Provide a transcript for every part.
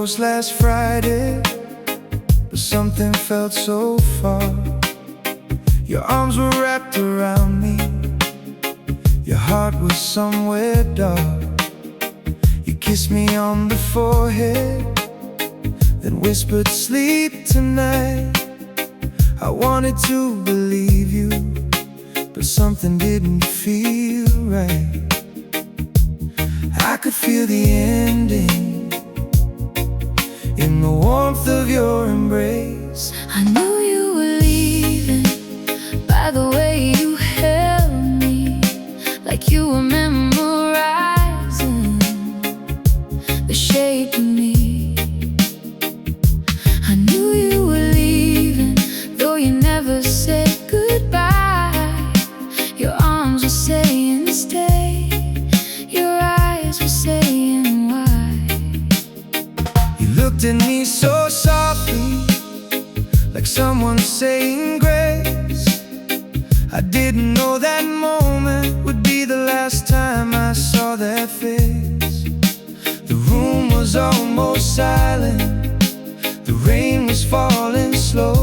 close last Friday, but something felt so far. Your arms were wrapped around me, your heart was somewhere dark. You kissed me on the forehead, then whispered, "Sleep tonight." I wanted to believe you, but something didn't feel right. I could feel the ending in the warmth of your embrace. I knew you were leaving by the way you held me, like you were memorizing the shape of me. I knew you were leaving, though you never said goodbye. Your arms were saying stay, your eyes were saying why. You looked at me so softly, like someone saying grace. I didn't know that moment would be the last time I saw that face. The room was almost silent, the rain was falling slow.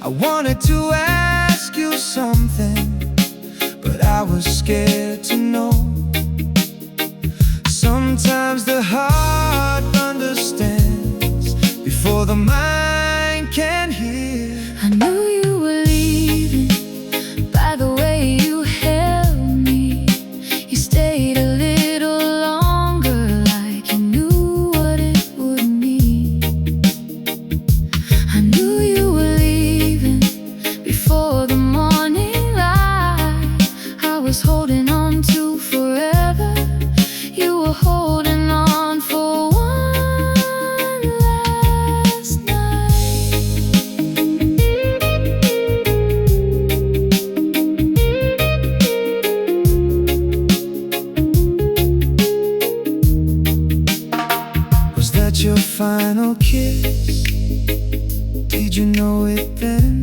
I wanted to ask you something, but I was scared to know. Sometimes the heart understands before the mind can hear. I knew you were leaving by the way you held me. You stayed a little longer, like you knew what it would mean. I knew you were leaving before the morning light. I was holding on to forever, you were holding on for one last night. Was that your final kiss? Did you know it then?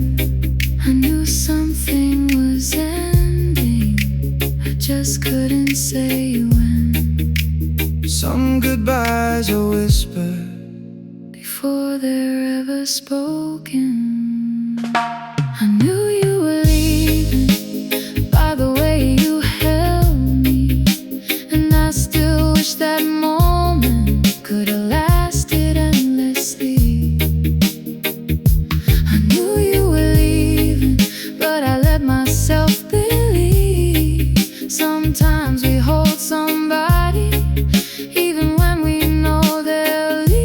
I knew something was ending, I just couldn't say when. Some goodbyes are whispered Before they're ever spoken. I knew you were leaving by the way you held me, and I still wish that moment could have lasted endlessly. I knew you were leaving, but I let myself believe. Sometimes we hold somebody even when we know they'll leave.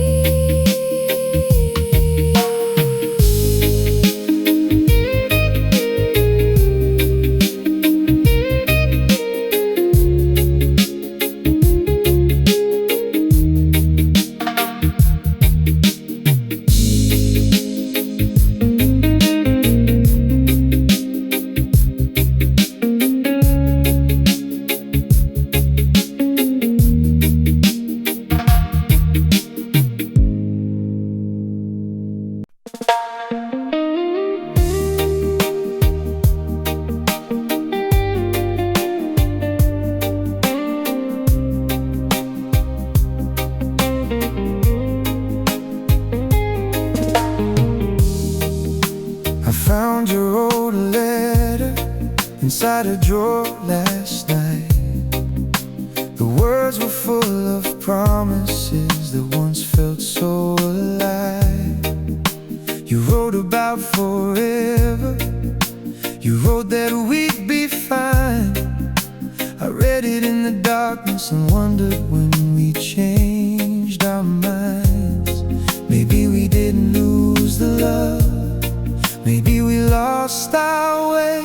I found your old letter inside a drawer last night. The words were full of promises that once felt so alive. You wrote about forever, you wrote that we'd be fine. I read it in the darkness and wondered when we changed our minds. Maybe we didn't lose the love, maybe we lost our way.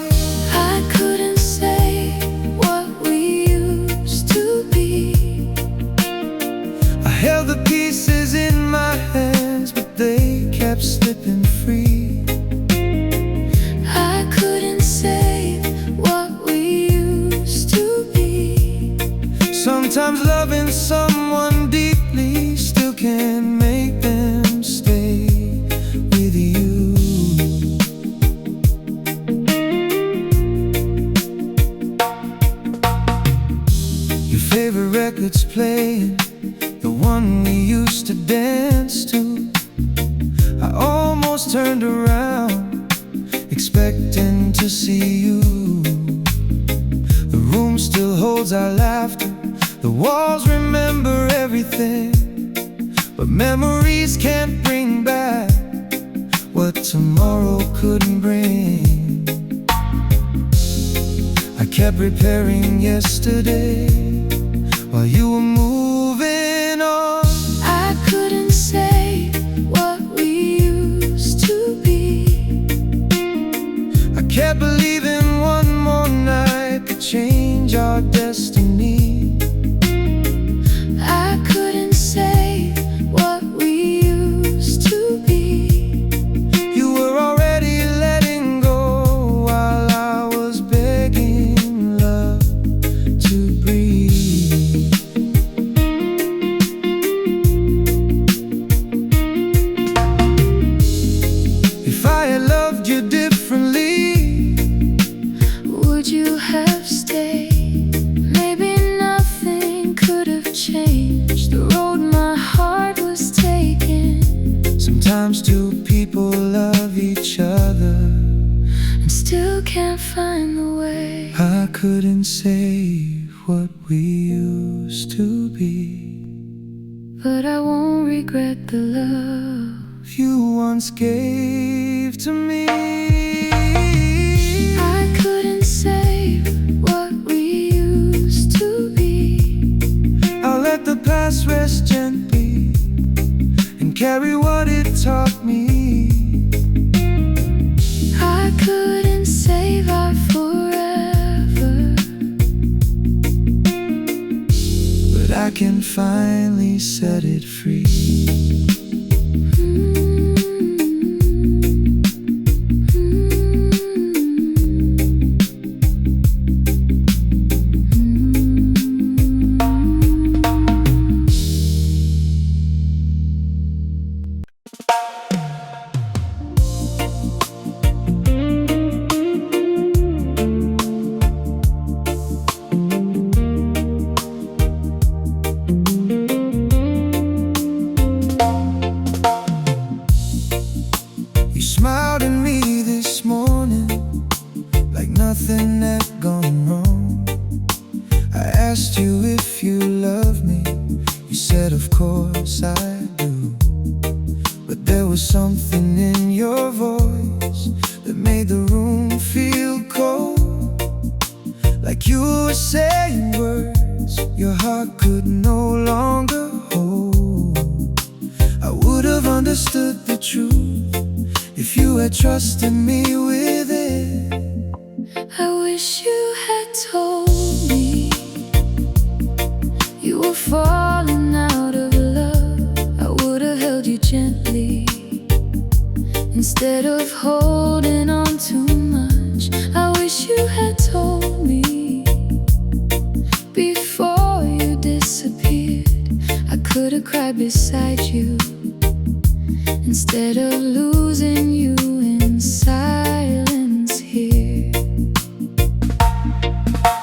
I couldn't say what we used to be. I held the pieces in my hands, but they kept slipping free. I couldn't say what we used to be. Sometimes loving someone deeply still can make them stay with you. Your favorite record's playing, the one we used to dance. expecting to see you. The room still holds our laughter, the walls remember everything, but memories can't bring back what tomorrow couldn't bring. I kept repairing yesterday while you were moving on. I couldn't say what we used to be. I kept believing one more night could change our destiny. I couldn't say what we used to be. You were already letting go while I was begging love to breathe. If I had loved you differently, Would you have stayed? Maybe nothing could have changed the road my heart was taking. sometimes two people love each other. And still can't find the way. I couldn't say what we used to be. But I won't regret the love You once gave to me. I couldn't save what we used to be. I'll let the past rest gently and carry what it taught me. I couldn't save our forever, But I can finally set it free. You smiled at me this morning like nothing had gone wrong. I asked you if you love me. You said, of course I do. But there was something in your voice that made the room feel cold, like you were saying words your heart could no longer hold. I would have understood the truth if you had trusted me with it. I wish you had told me you were falling out of love. I would have held you gently instead of holding on too much. I wish you had told me before you disappeared. I could have cried beside you instead of losing you in silence here.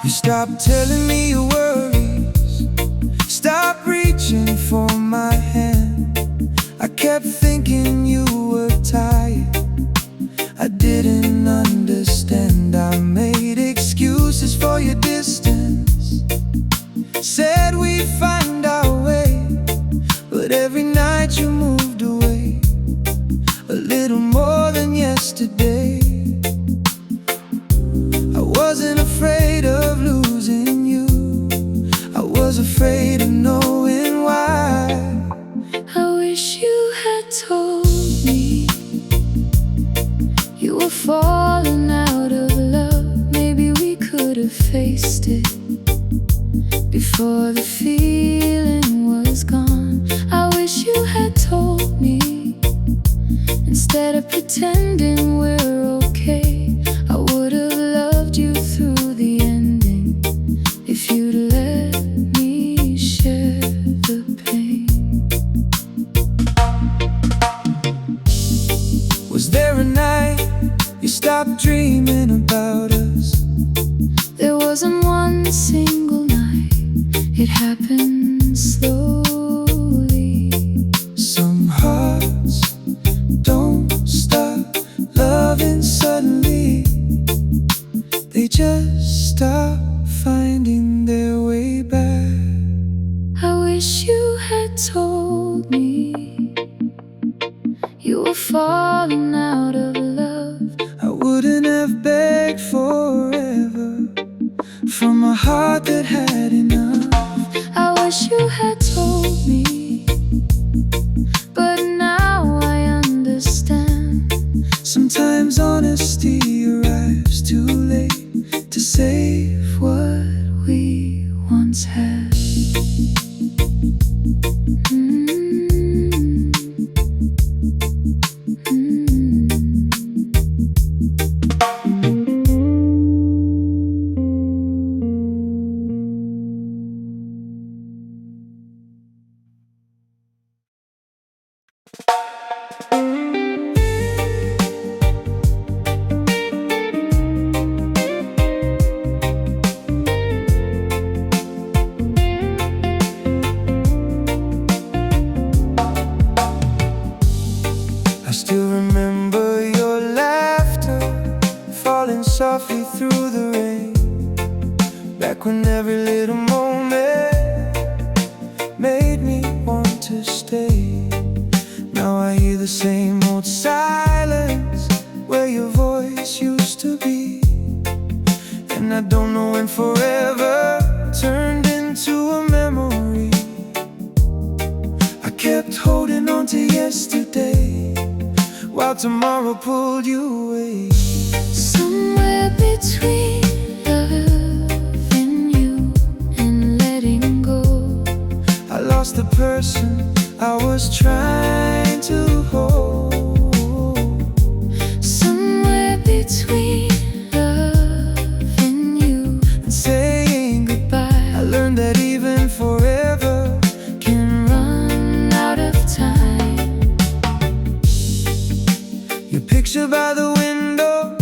You stopped telling me your worries, stop reaching for my hand. I kept thinking you were tired. I didn't understand. I made excuses for your distance, said we'd find our way, but every night you moved away a little more than yesterday. I wasn't afraid of losing you, I was afraid of knowing why. I wish you had told me you were falling out of love. Maybe we could have faced it before the feeling was gone. I wish you had told me instead of pretending we're okay. I would have loved you through the ending if you'd let me share the pain. Was there a night you stopped dreaming about us? There wasn't one single night. It happened slowly. Some hearts don't stop loving suddenly. falling out of love. I wouldn't have begged forever from a heart that had enough. I wish you had told me, but now I understand. Sometimes honesty arrives too late to save what we once had. I still remember your laughter falling softly through the rain, back when every little moment made me want to stay. Now I hear the same old silence where your voice used to be, and I don't know when forever turned into a memory. I kept holding on to yesterday while tomorrow pulled you away. Somewhere between loving you and letting go, I lost the person I was trying to hold. somewhere between loving you And saying goodbye, I learned that even forever can run out of time. your picture by the window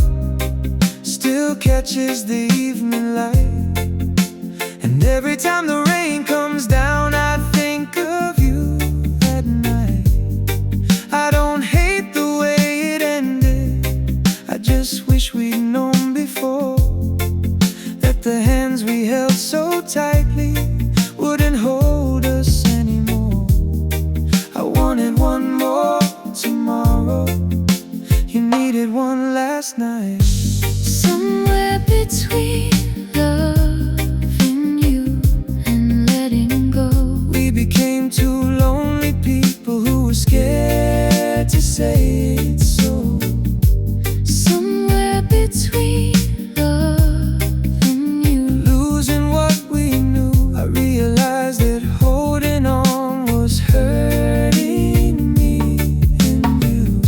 still catches the evening light, and every time the rain comes down I think of you at night. I don't hate the way it ended, I just wish we'd known before that the hands we held so tightly wouldn't hold us anymore. I wanted one more tomorrow, you needed one last night. Somewhere between loving you and letting go, We became two lonely people who were scared to say it so. somewhere between loving you. Losing what we knew, I realized that holding on was hurting me and you.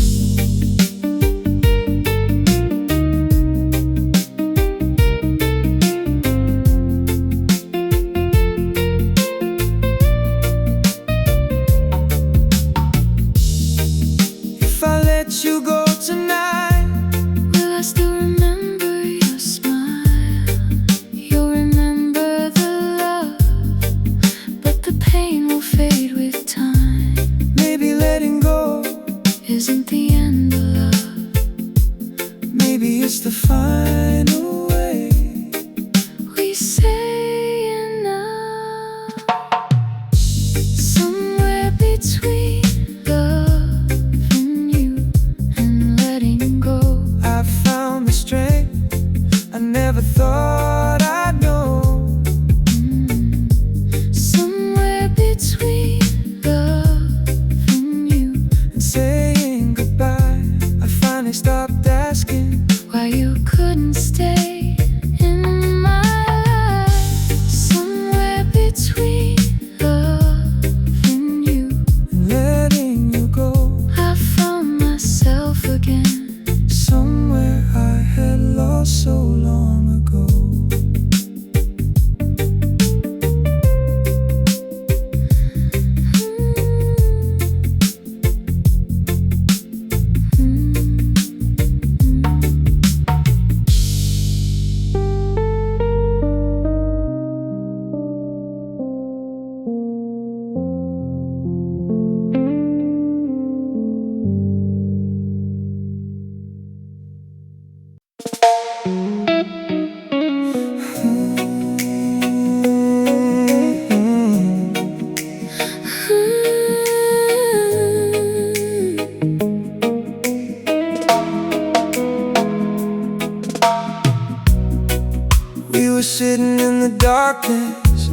darkness,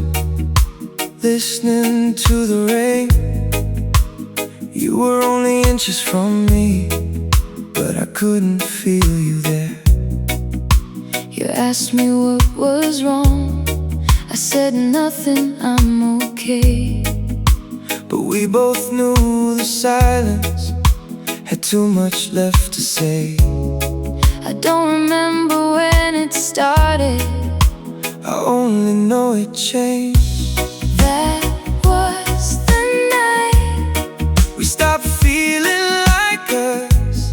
listening to the rain. You were only inches from me, but I couldn't feel you there. You asked me what was wrong. I said nothing, I'm okay. But we both knew the silence had too much left to say. I don't remember when it started, I only know it changed. that was the night We stopped feeling like us,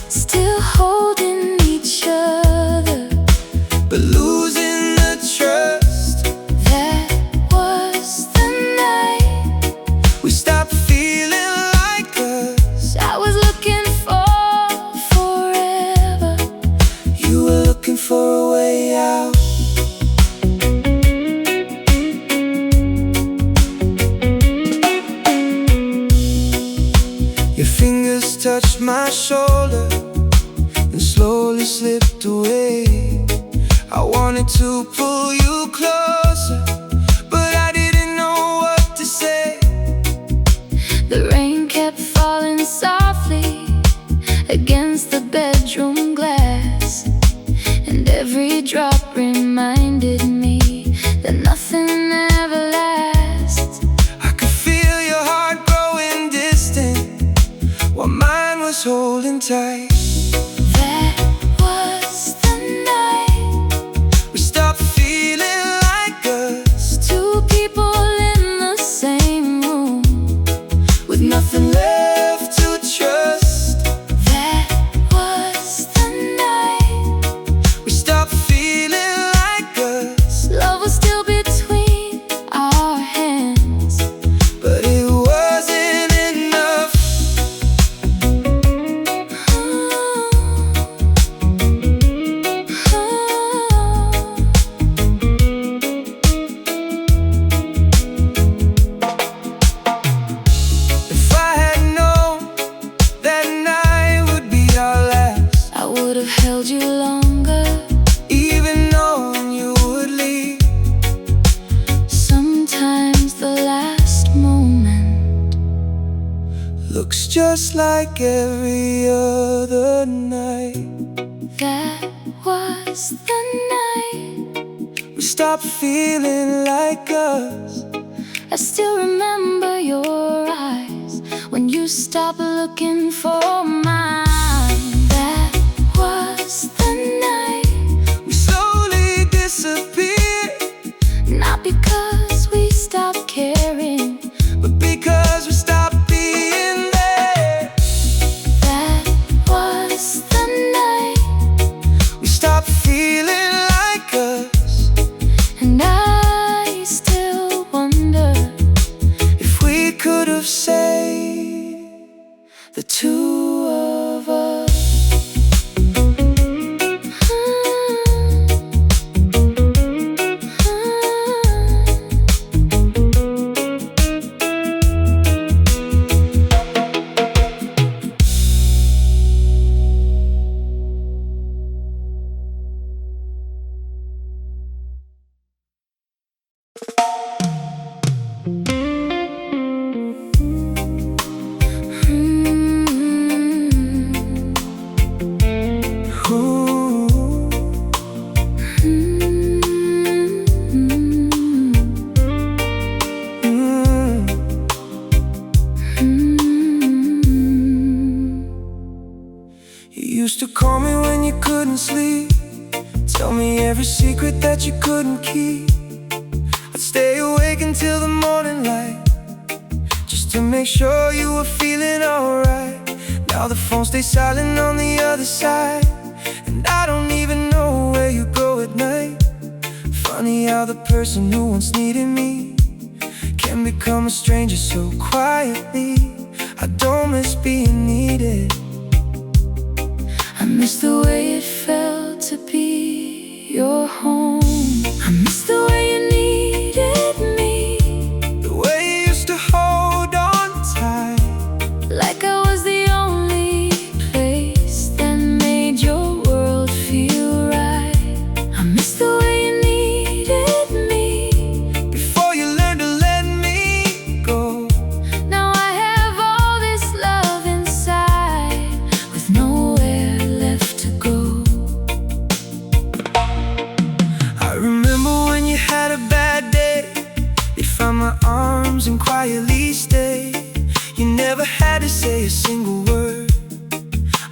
still holding each other, but losing the trust. that was the night We stopped feeling like us. I was looking for forever. You were looking for a way out. Your fingers touched my shoulder and slowly slipped away. I wanted to pull you closer, but I didn't know what to say. The rain kept falling softly against the bedroom glass, and every drop reminded me that nothing ever lasts. I could feel your heart growing distant while mine was holding tight. That was the night We stopped feeling like us, two people in the same room with nothing left to trust. That was the night We stopped feeling like us, love was still between our hands, but it wasn't enough. If I had known that night would be our last, I would have held you longer. even knowing you would leave. Sometimes the last moment Looks just like every other night. that was the night We stopped feeling like us. I still remember your eyes when you stopped looking for mine. That was the night, We slowly disappeared, not because we stopped caring, but because we stopped being there. that was the night, We stopped feeling like us. and I still wonder If we could have saved the two of us. Ooh. Mm. You used to call me when you couldn't sleep, tell me every secret that you couldn't keep. I'd stay awake until the morning light, just to make sure you were feeling alright. Now the phone stays silent on the other side, and I don't even know where you go at night. Funny how the person who once needed me can become a stranger so quietly. I don't miss being needed, I miss the way it felt to be your home. I miss the way you needed me, the way you used to hold on tight, like I was the only place that made your world feel right. I miss the way you needed me, single word.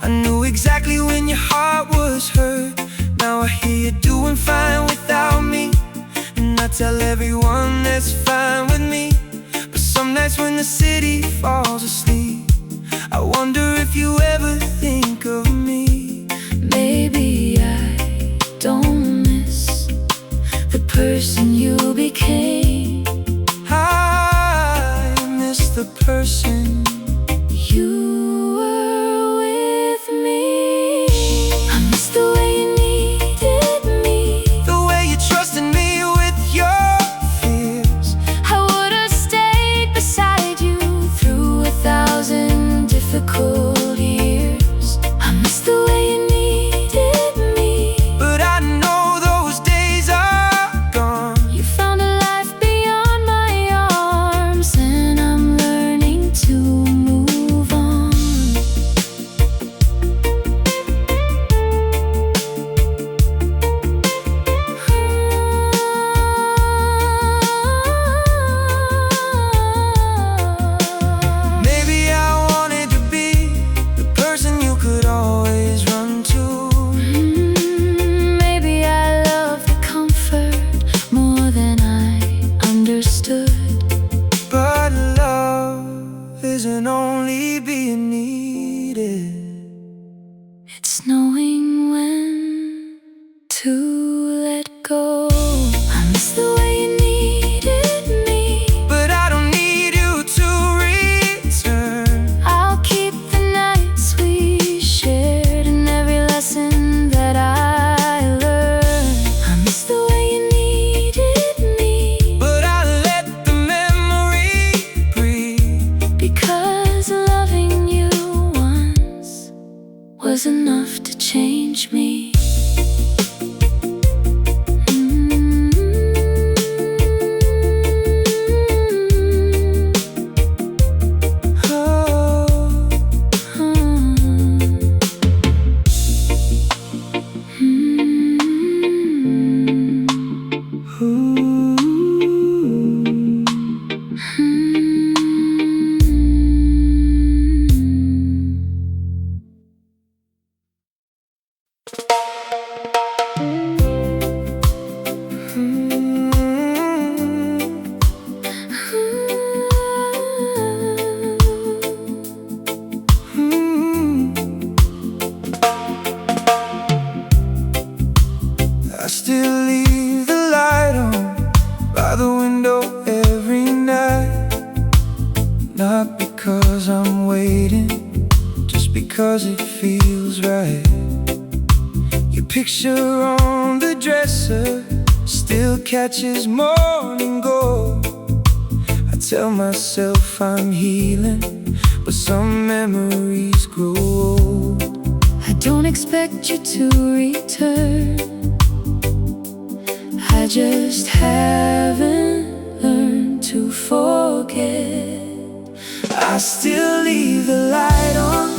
I knew exactly when your heart was hurt. Now I hear you're doing fine without me, and I tell everyone that's fine with me. But some nights when the city falls asleep, I wonder if you ever think of me. Maybe I don't miss the person you became. I miss the person You were with me. I miss the way you needed me, the way you trusted me with your fears. I would have stayed beside you through 1,000 difficult years. I miss the way you needed me, But I know those days are gone. you found a life beyond my arms, and I'm learning to move on. Maybe I wanted to be the person you could always run to. Maybe I love the comfort more than I understood. But love isn't only being needed, It's knowing when to let go. I miss the way you needed me. but I don't need you to return. I'll keep the nights we shared and every lesson that I learned. I miss the way you needed me, But I let the memory breathe. because loving you once was enough to change me. I still leave the light on by the window every night. Not because I'm waiting, just because it feels right. Your picture on the dresser still catches morning gold. I tell myself I'm healing, but some memories grow old. I don't expect you to return, I just haven't learned to forget. I still leave the light on,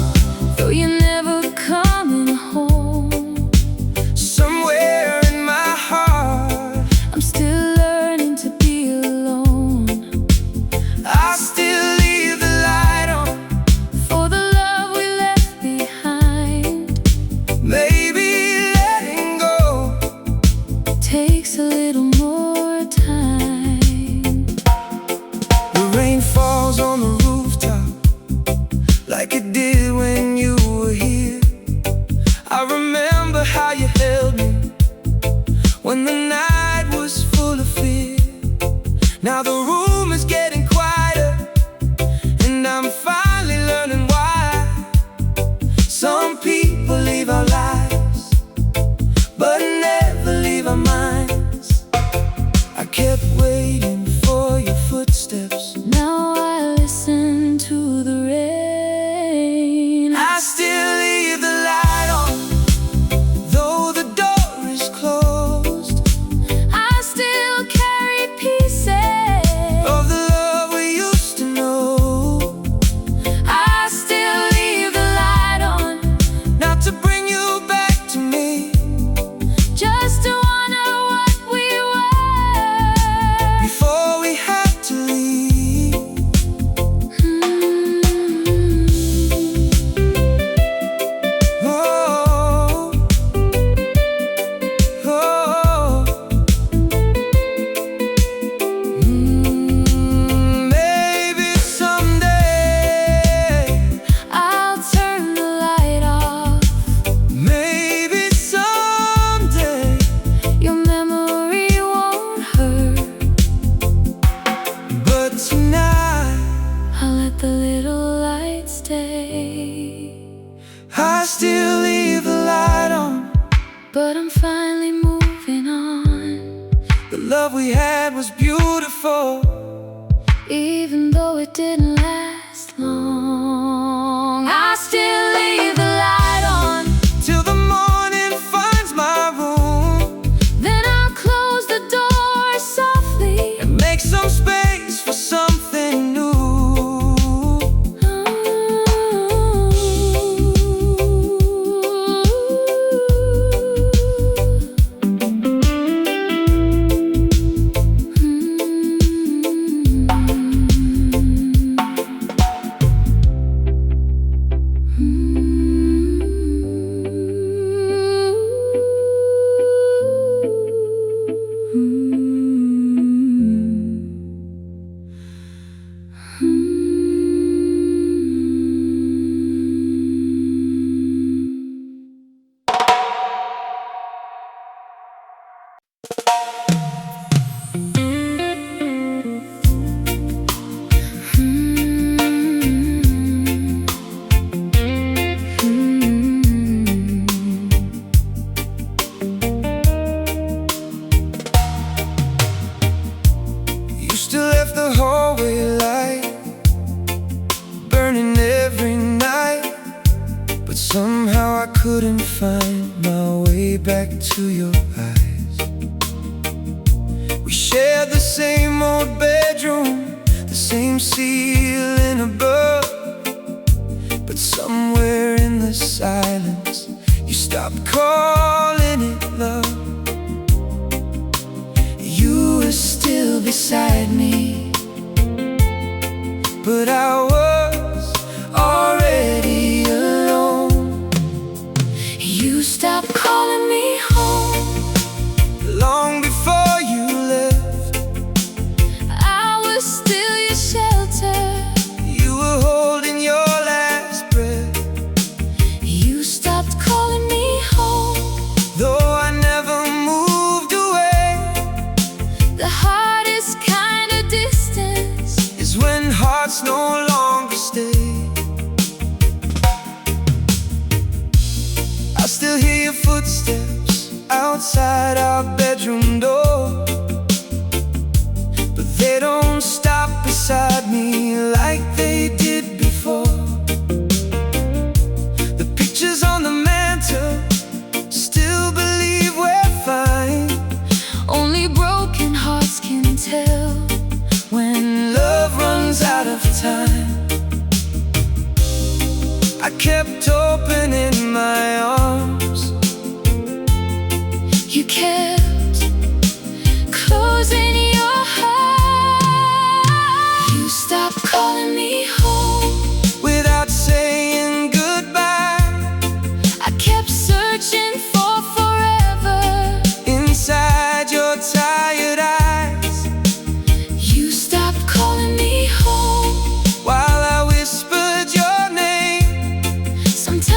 Though you're never coming home, somewhere in my heart. I'm still learning to be alone. I still leave the light on, For the love we left behind maybe letting go takes a little more time. The rain falls on the rooftop like it did when you were here. I remember how you held me when the night was full of fear. Now the room is getting quieter, and I'm finally learning why some people leave our lives but never leave our minds. I kept waiting for your footsteps. Now I listen to the rain. I still leave the light on, though the door is closed. I still carry pieces but I'm finally moving on. The love we had was beautiful, even though it didn't last long. I still leave the light on till the morning finds my room, then I'll close the door softly and make some space for something new. You still left the hallway light burning every night, but somehow I couldn't find my way back to your eyes. We shared the same old bedroom, the same ceiling above, but somewhere in the silence you stopped calling it love. You were still beside me, but I was already alone. You stopped calling me home Long before you left, I was still your shelter. you were holding your last breath. You stopped calling me home, Though I never moved away, the hardest kind of distance is when hearts no longer stay. I still hear your footsteps outside our bedroom door, but they don't stop beside me like they did before. The pictures on the mantle still believe we're fine. only broken hearts can tell when Love runs out of time. I kept opening my arms, you kept closing your heart. You stopped calling me home without saying goodbye. I kept searching for forever Inside your tired eyes, you stopped calling me home. while I whispered your name, Sometimes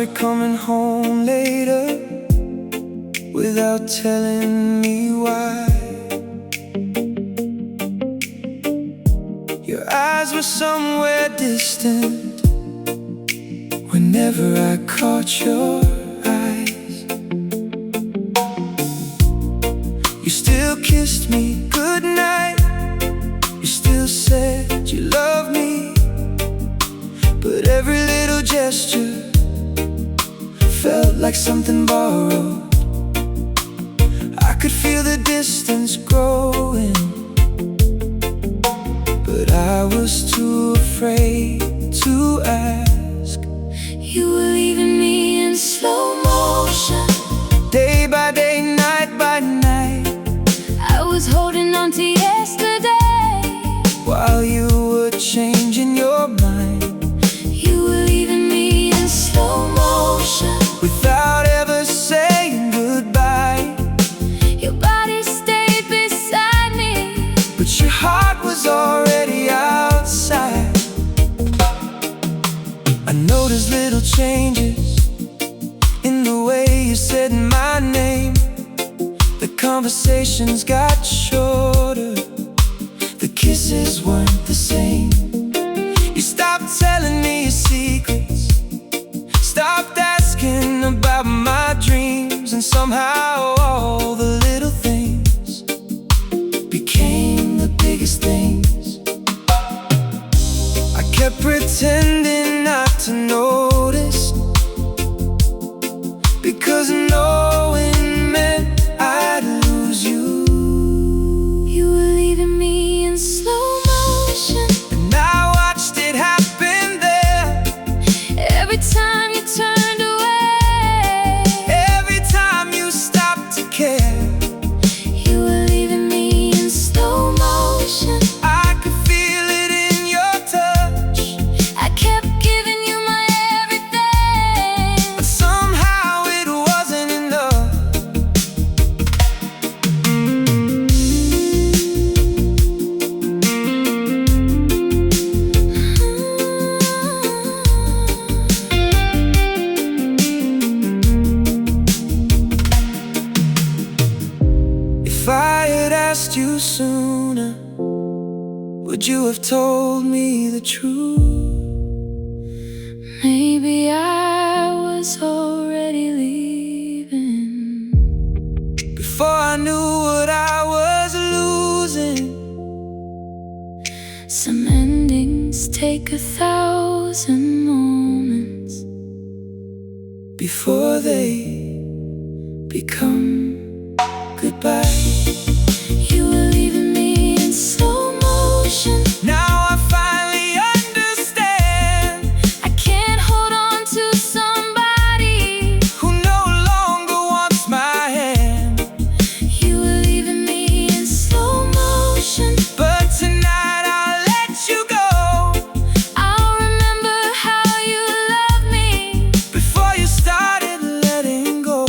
started coming home later without telling me why. Your eyes were somewhere distant whenever I caught your eyes. You still kissed me goodnight, you still said you loved me, but every little gesture felt like something borrowed. I could feel the distance growing, but I was too afraid to ask. You were leaving me in slow motion, Day by day, night by night, I was holding on to yesterday, while you were changing your mind. You were leaving me in slow motion, Without ever saying goodbye, your body stayed beside me, but your heart was already outside. I noticed little changes in the way you said my name. The conversations got shorter, the kisses weren't the same. You stopped telling me your secrets, stopped asking about my dreams, and somehow all the little things became the biggest things. I kept pretending not to notice, because knowing meant I'd lose you. you were leaving me in slow motion, And I watched it happen there. every time you turned away, Every time you stopped to care, you were leaving me in slow motion. I could feel it in your touch, I kept giving you my everything, but somehow it wasn't enough. If I had asked you sooner, would you have told me the truth? maybe I was already leaving. Before I knew what I was losing. Some endings take 1,000 moments Before they become goodbye. You were leaving me in slow motion, Now I finally understand, I can't hold on to somebody. who no longer wants my hand. You were leaving me in slow motion, But tonight I'll let you go, I'll remember how you loved me. before you started letting go.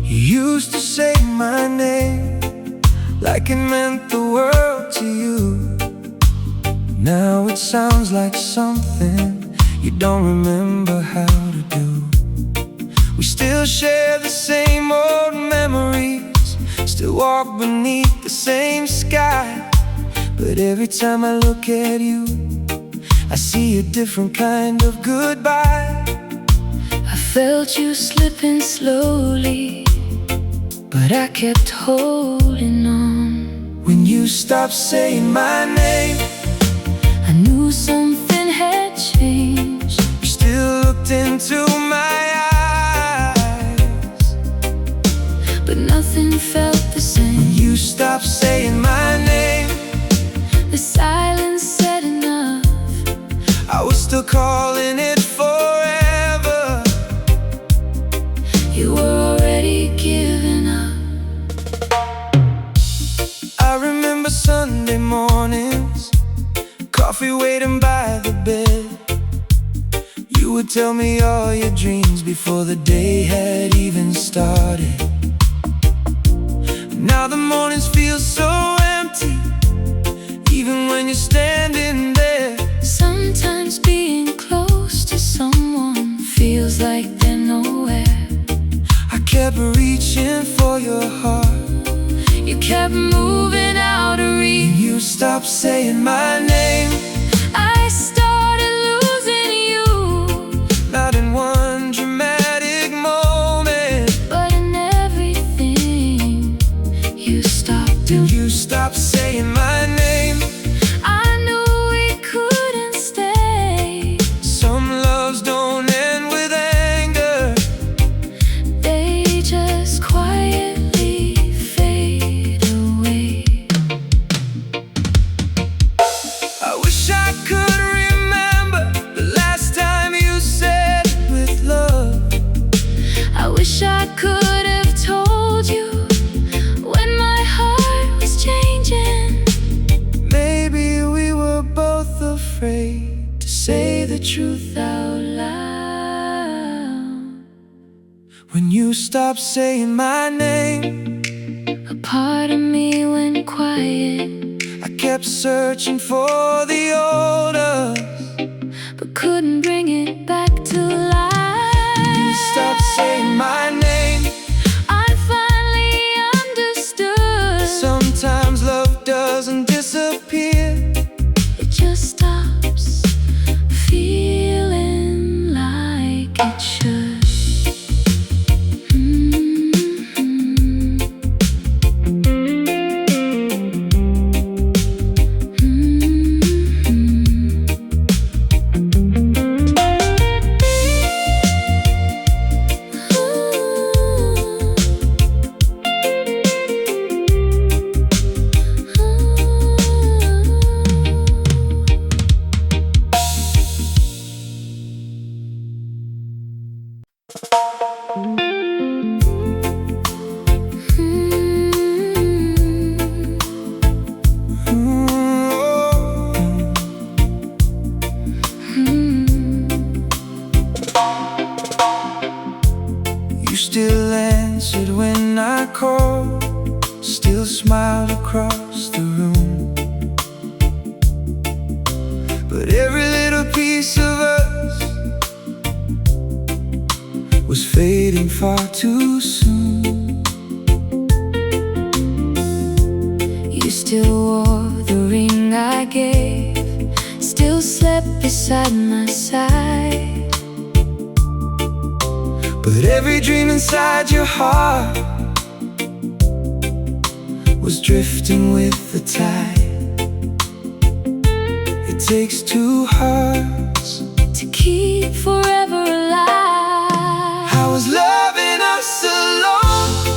You used to say my name like it meant the world to you. Now it sounds like something you don't remember how to do. We still share the same old memories, still walk beneath the same sky. But every time I look at you, I see a different kind of goodbye. I felt you slipping slowly, but I kept holding on. When you stopped saying my name, I knew something had changed. you still looked into my eyes, but nothing felt the coffee waiting by the bed. You would tell me all your dreams before the day had even started. Now the mornings feel so empty, even when you're standing there. Sometimes being close to someone feels like they're nowhere. I kept reaching for your heart. You kept moving out of reach. You stopped saying my name. I started losing you. Not in one dramatic moment, but in everything you stopped doing. you stopped saying my name. I knew we couldn't stay. Some loves don't end with anger, They just quietly fade away. I wish I could remember the last time you said with love. I wish I could have told you when my heart was changing. Maybe we were both afraid to say the truth out loud. When you stopped saying my name, A part of me went quiet, I kept searching for the old us. but couldn't bring it back to life. You stopped saying my name. I finally understood. Sometimes love doesn't disappear, It just stops feeling like it should. You still answered when I called, still smiled across the room. But every little piece of us was fading far too soon. You still wore the ring I gave, still slept beside my side. But every dream inside your heart was drifting with the tide. It takes two hearts to keep forever alive. I was loving us alone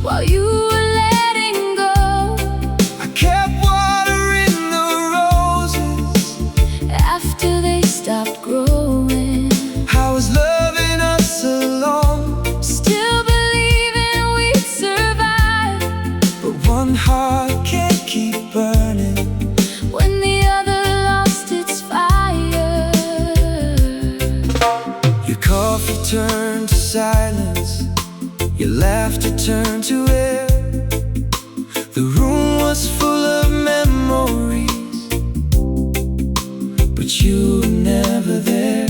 While you were letting go, I kept watering the roses after they stopped growing. I was loving us alone, Still believing we'd survive but one heart can't keep burning. when the other lost its fire. Your coffee turned to silence, your laughter turned to air. The room was full of memories, but you were never there.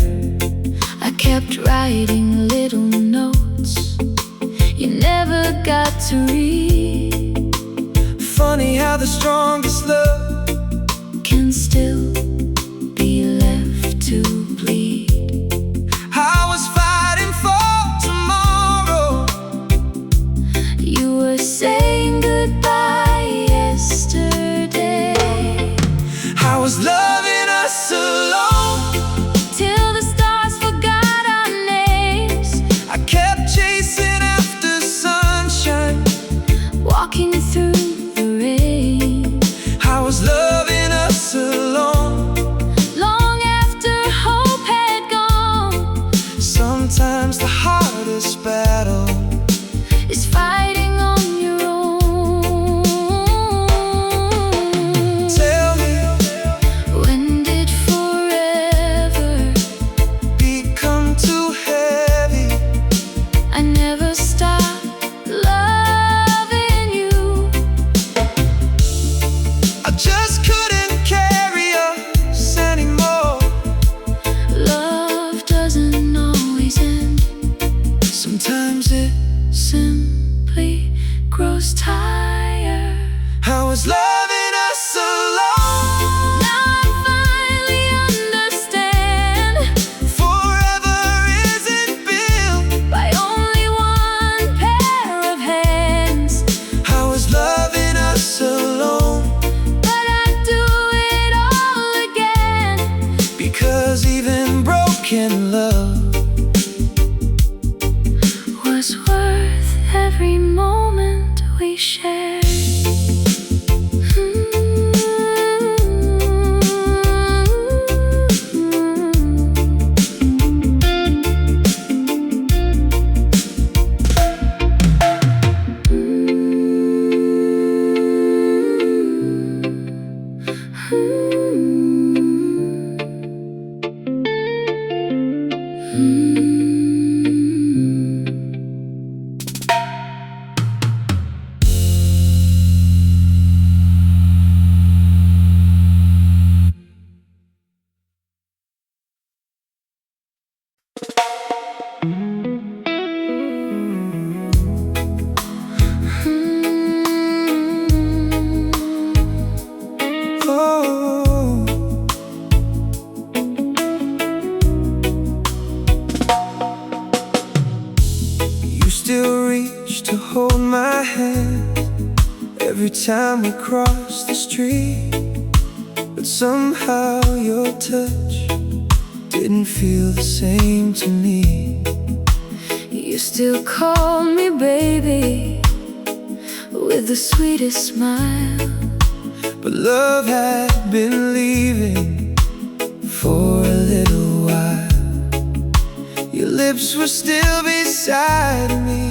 I kept writing little notes you never got to read. Funny how the strongest love Can still be left to bleed. I was fighting for tomorrow. You were saying goodbye yesterday. I was loving us alone Till the stars forgot our names. I kept chasing after sunshine, Walking through the rain. I was loving us alone. Long after hope had gone, Sometimes the hardest battle is fighting on your own. Tell me, When was loving us alone. Now I finally understand. Forever isn't built By only one pair of hands. I was loving us alone. But I'd do it all again. Because even broken love Was worth every moment we shared. Oh, you still reach to hold my hand every time we cross the street. But somehow your touch didn't feel the same to me. You still call me baby with the sweetest smile. But love had been leaving for a little while. Your lips were still beside me.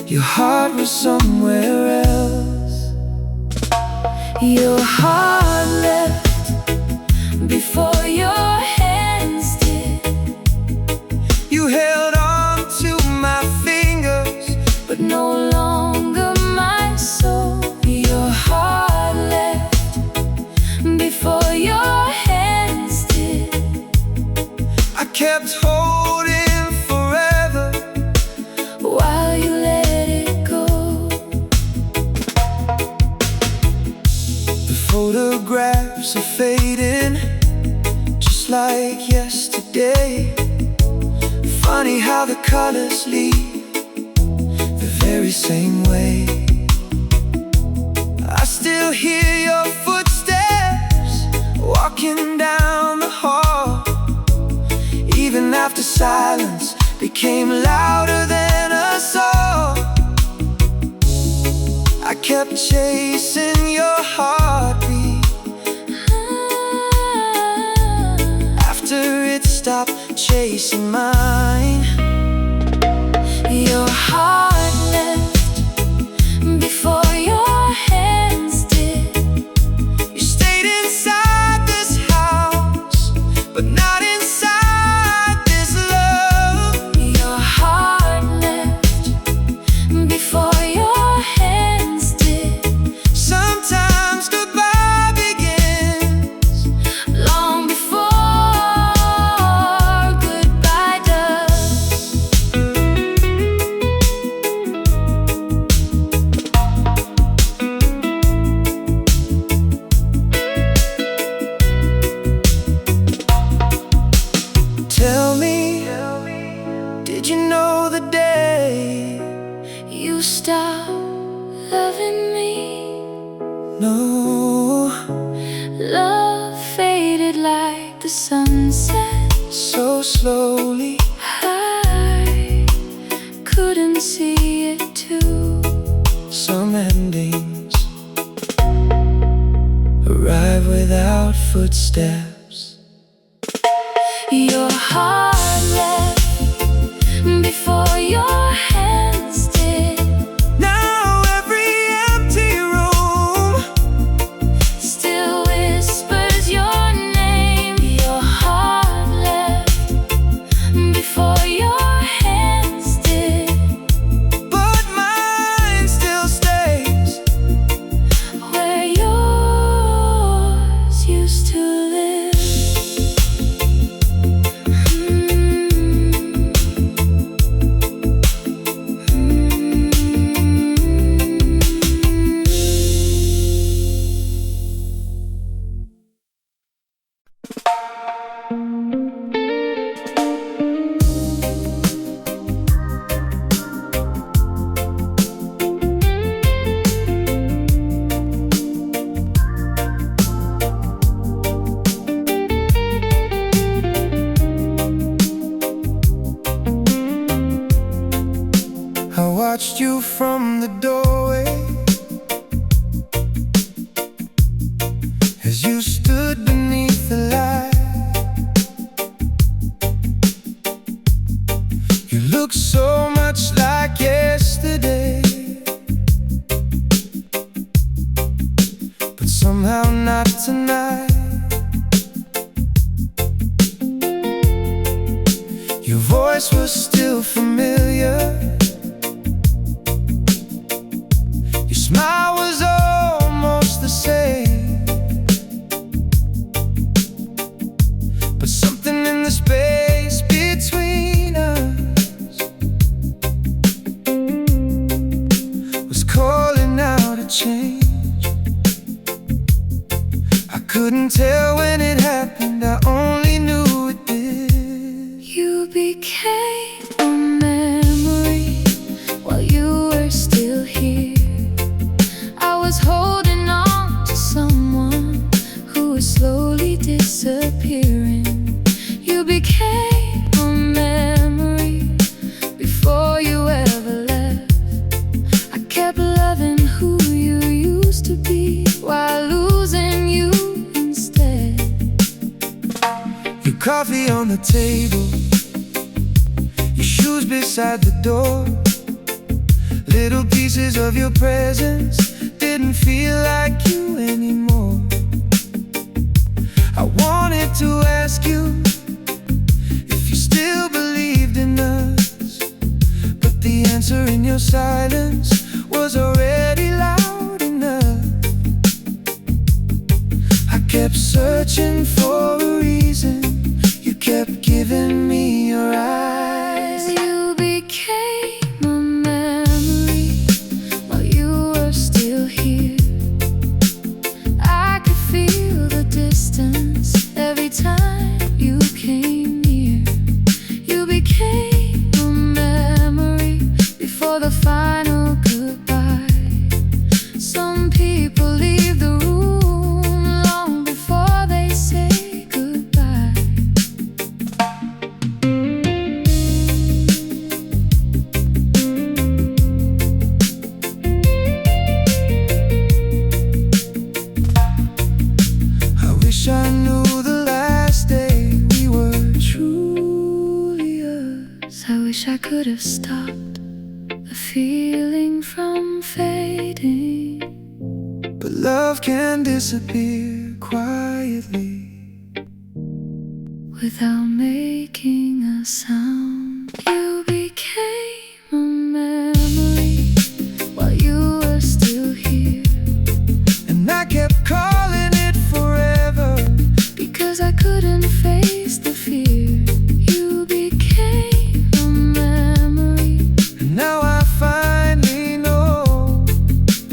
Your heart was somewhere else. Your heart left before your hands did. You held on to my fingers, But no longer my soul. Your heart left before your hands did. I kept holding forever While you let it go. The photographs are fading, just like yesterday. Funny how the colors leave the very same way. I still hear your footsteps walking down the hall, even after silence became louder than us all. I kept chasing your heartbeat after it stopped chasing mine. Your heart left before your hands did. You stayed inside this house, but not inside this love. Your heart left before your hands did. Sometimes goodbye begins Long before goodbye does. Tell me, did you know the day? You stopped loving me. No, Love faded like the sunset. so slowly. I couldn't see it too. Some endings arrive without footsteps. Your heart left before your hands did. Now every empty room Still whispers your name. Your heart left before your hands did. but mine still stays. Where yours used to live. watched you from the doorway as you stood beneath the light. You look so much like yesterday, but somehow not tonight. Your voice was still familiar, your smile was almost the same, but something in the space between us was calling out a change. I couldn't tell when it happened, I only knew it did. You became a memory while you were still here. I was holding on to someone who was slowly disappearing. You became a memory before you ever left. I kept loving who you used to be while losing you instead. Your coffee on the table, your shoes beside the door, little pieces of your presence didn't feel like you anymore. I wanted to ask you if you still believed in us, but the answer in your silence was already loud enough. I kept searching for a reason, you kept giving me your eyes. You became a memory while you were still here. I could feel the distance every time you came near. You became a memory before the final goodbye. Some people leave the room long before they say goodbye. I wish I knew the last day we were truly us. I wish I could have stopped the feeling from fading. But love can disappear quietly Without making a sound. You became a memory while you were still here. and I kept calling it forever. Because I couldn't face the fear. You became a memory. And now I finally know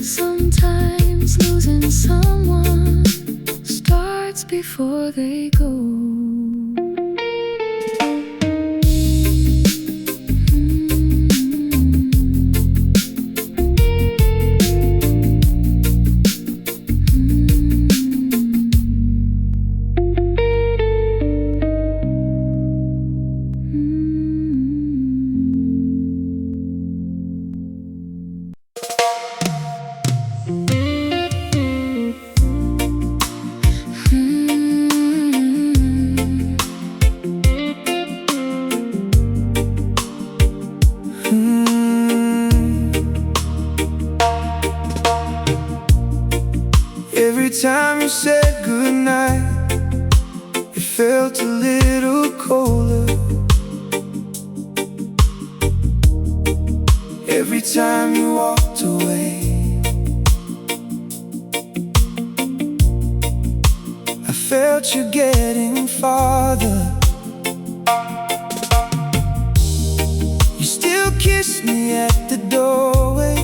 Sometimes losing someone starts before they go. Every time you said goodnight, it felt a little colder. Every time you walked away, I felt you getting farther. You still kiss me at the doorway,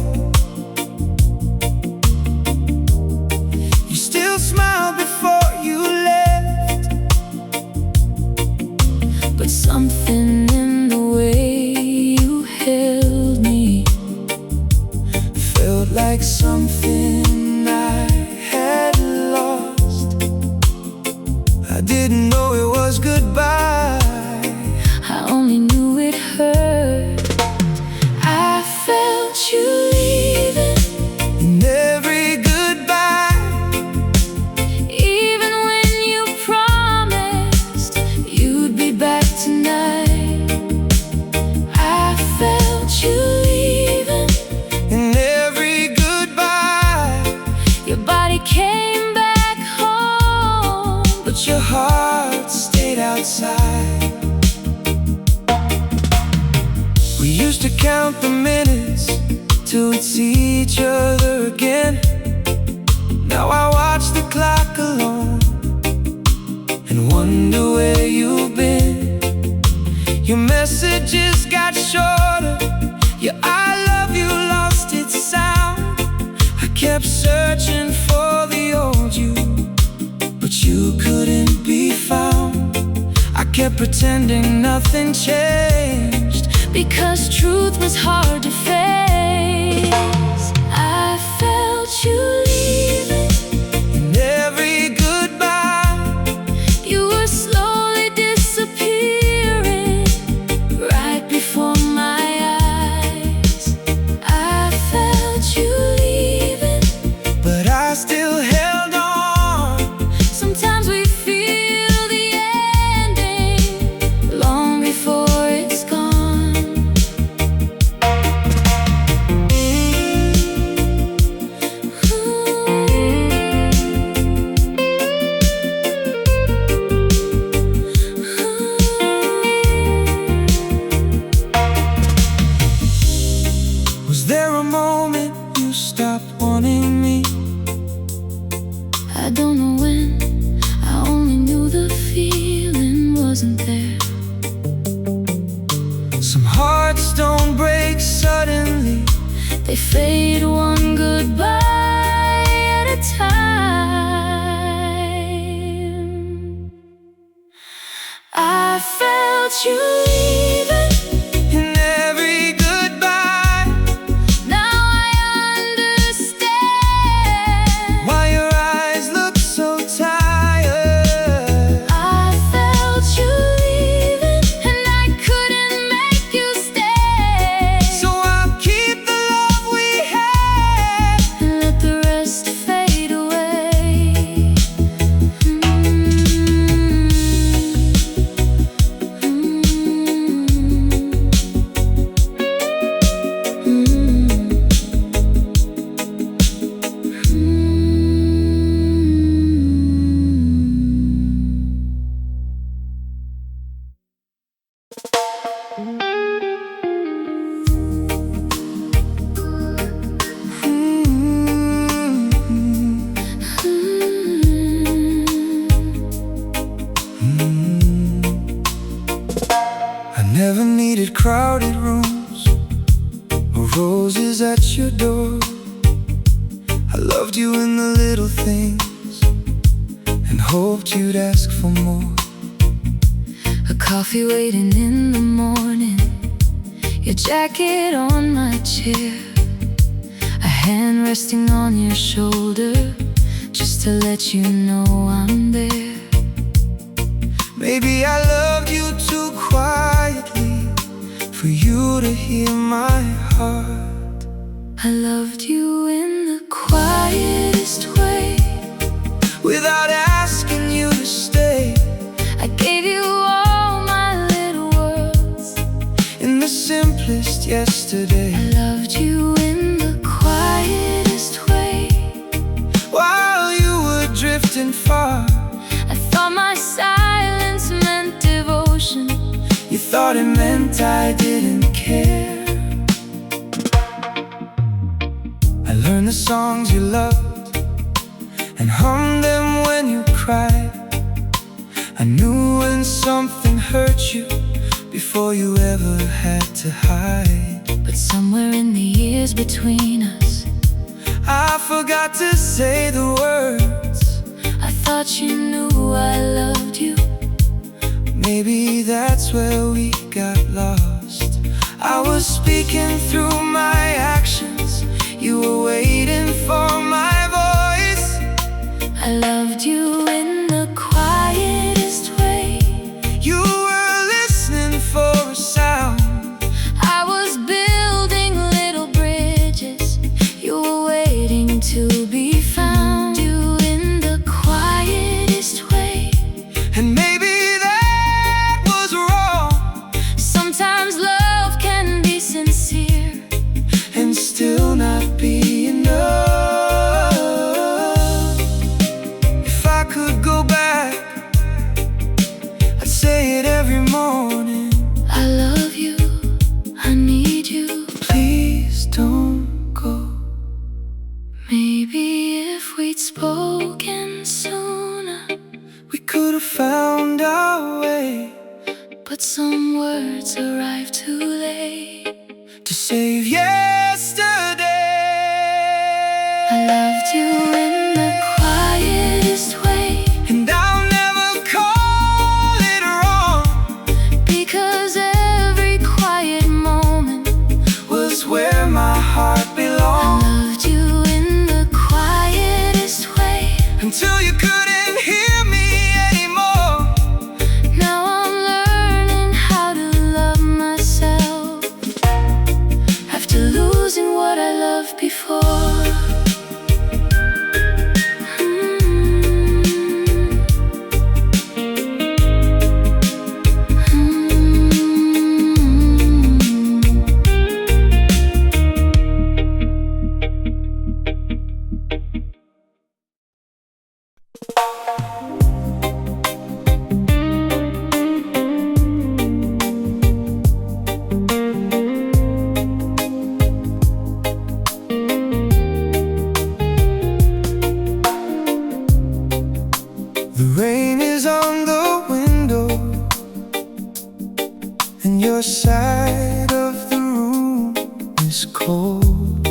you still smile before you left. But something in the way you held me felt like something I had lost. I didn't know it was goodbye, I only knew it hurt. I felt inside. We used to count the minutes till we'd see each other again. Now I watch the clock alone and wonder where you've been. Your messages got shorter, your I love you lost its sound. I kept searching for the old you, but you couldn't be found. I kept pretending nothing changed, because truth was hard to face. I felt you leaving, and every goodbye, you were slowly disappearing right before my eyes. I felt you leaving, but I still held on. sometimes we feel the ending long before it's gone. Was there a moment you stopped wanting me? I don't know when, I only knew the feeling wasn't there. Some hearts don't break suddenly, They fade one goodbye at a time. I felt you leaving, and every goodbye, now I understand why your eyes look so tired. I felt you leaving, and I couldn't make you stay. So I'll keep the love we had, And let the rest fade away. I never needed crowded rooms or roses at your door. I loved you in the little things and hoped you'd ask for more. A coffee waiting in the morning, your jacket on my chair, a hand resting on your shoulder, just to let you know I'm there. Maybe I loved you too quietly for you to hear my heart. I loved you in the quietest way, Without asking you to stay, I gave you all my little worlds. in the simplest yesterday. I loved you in the quietest way. While you were drifting far, I thought my silence meant devotion. you thought it meant I didn't care. I learned the songs you loved and hummed them when you cried. I knew when something hurt you before you ever had to hide. But somewhere in the years between us, I forgot to say the words. I thought you knew I loved you. Maybe that's where we got lost. I was speaking through my actions, you were waiting for my voice. I loved you in the quietest way. You were listening for a sound. I was building little bridges, you were waiting to be found. You in the quietest way. And maybe that was wrong. Sometimes love can be sincere, And spoken sooner, we could have found our way but some words arrived too late to save yesterday. I loved you in the quietest way, And I'll never call it wrong, because every quiet moment was where my heart I belonged. loved you in the quietest way. Until you couldn't hear me anymore. Now I'm learning how to love myself after losing what I loved before. The rain is on the window, and your side of the room is cold.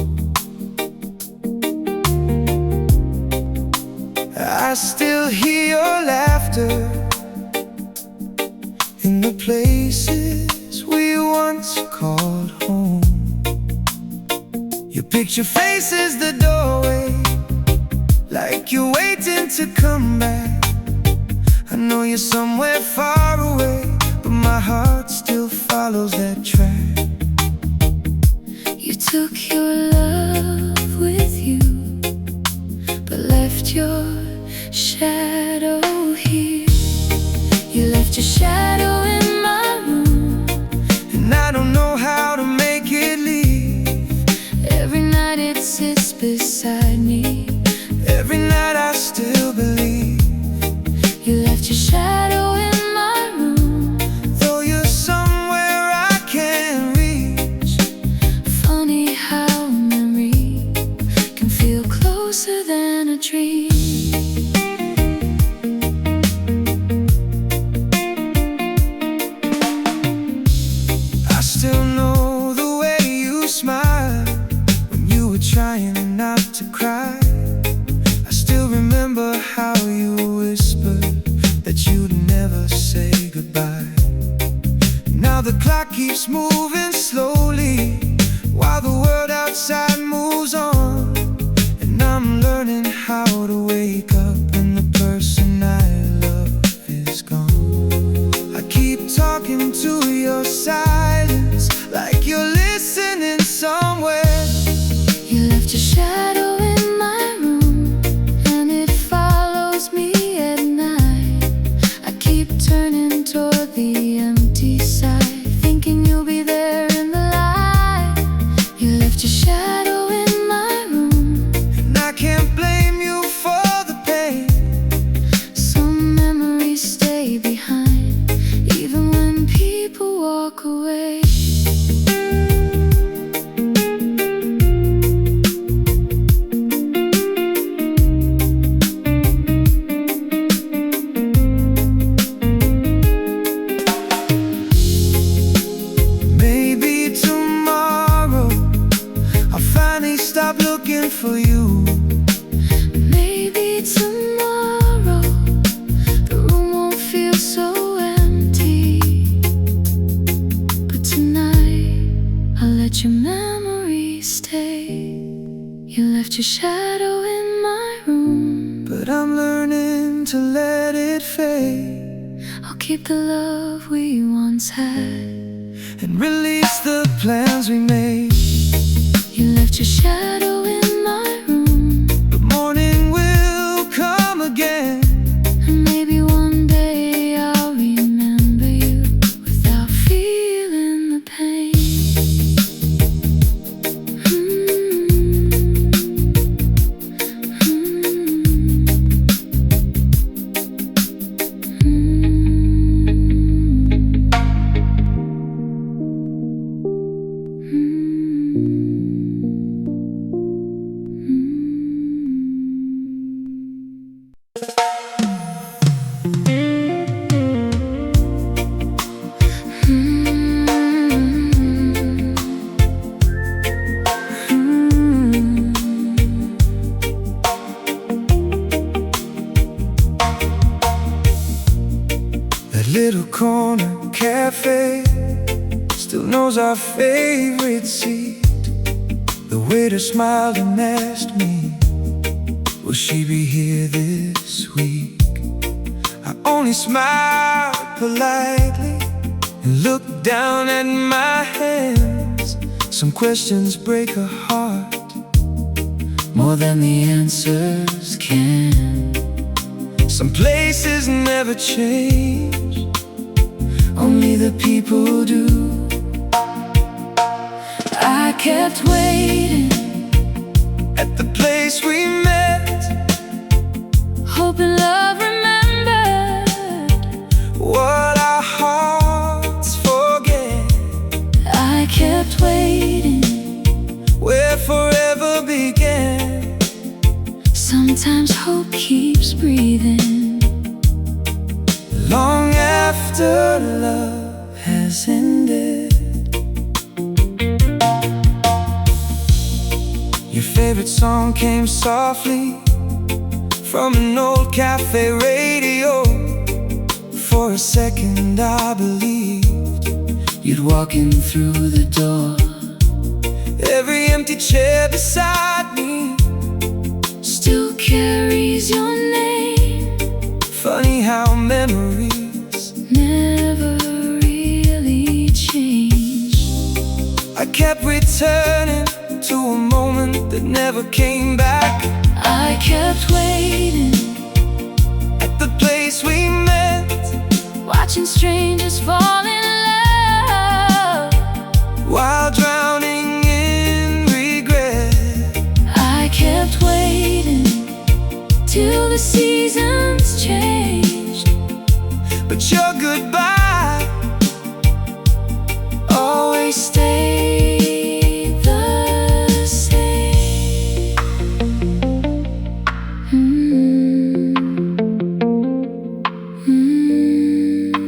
I still hear your laughter in the places we once called home. Your picture faces the doorway, like you're waiting to come back. I know you're somewhere far away, but my heart still follows that track. You took your love with you, but left your shadow here. You left your shadow in my room, And I don't know how to make it leave. every night it sits beside me. Every night I still believe, You left your shadow in my room, though you're somewhere I can't reach. funny how memory can feel closer than a dream. I still know the way you smiled when you were trying not to cry. I still remember how you whispered that you'd never say goodbye. Now the clock keeps moving slowly, while the world outside moves on. And I'm learning how to wake up when the person I love is gone. I keep talking to your silence, like you're listening somewhere. You left your shadow in my room, and it follows me at night. I keep turning toward the empty side, thinking you'll be there in the light. You left your shadow in my room, And I can't blame you for the pain. some memories stay behind, even when people walk away. Maybe tomorrow I'll finally stop looking for you. Maybe tomorrow the room won't feel so empty, but tonight I'll let your memory stay. You left your shadow in my room, But I'm learning to let it fade I'll keep the love we once had. and release the plans we made. You left your shadow in my room, The morning will come again, and maybe one day I'll remember you without feeling the pain. corner cafe still knows our favorite seat. The waiter smiled and asked me, will she be here this week? I only smiled politely and looked down at my hands. Some questions break a heart more than the answers can. Some places never change, only the people do. I kept waiting at the place we met, hoping love remembered what our hearts forget. I kept waiting where forever began. Sometimes hope keeps breathing long after love has ended. Your favorite song came softly from an old cafe radio. For a second I believed you'd walk in through the door. Every empty chair beside me still carries your name. Funny how memories never really change. I kept returning to a moment that never came back. I kept waiting at the place we met, watching strangers fall in love while drowning in regret. I kept waiting till the seasons changed, but your goodbye always stayed the same.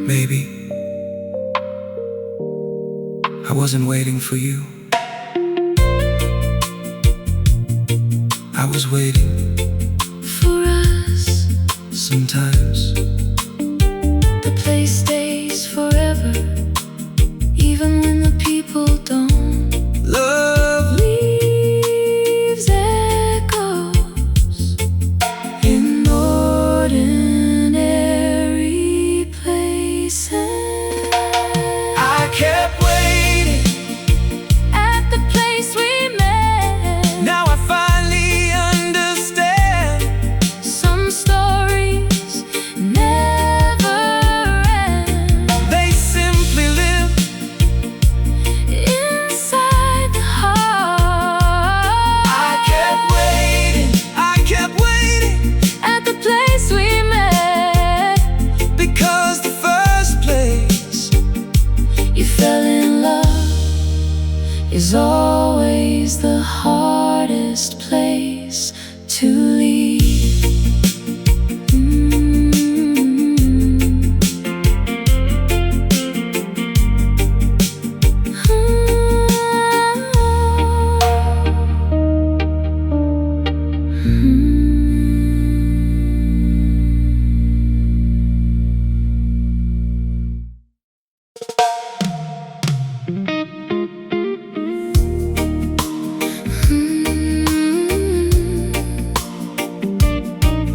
Maybe I wasn't waiting for you, I was waiting For us, sometimes. the place stays forever, even when the people don't. Love Leaves echoes in ordinary places. I kept waiting At the place we met, now I finally understand. some stories never end. They simply live Inside the heart, I kept waiting at the place we met, because the first place you fell in love is always the hardest place to leave.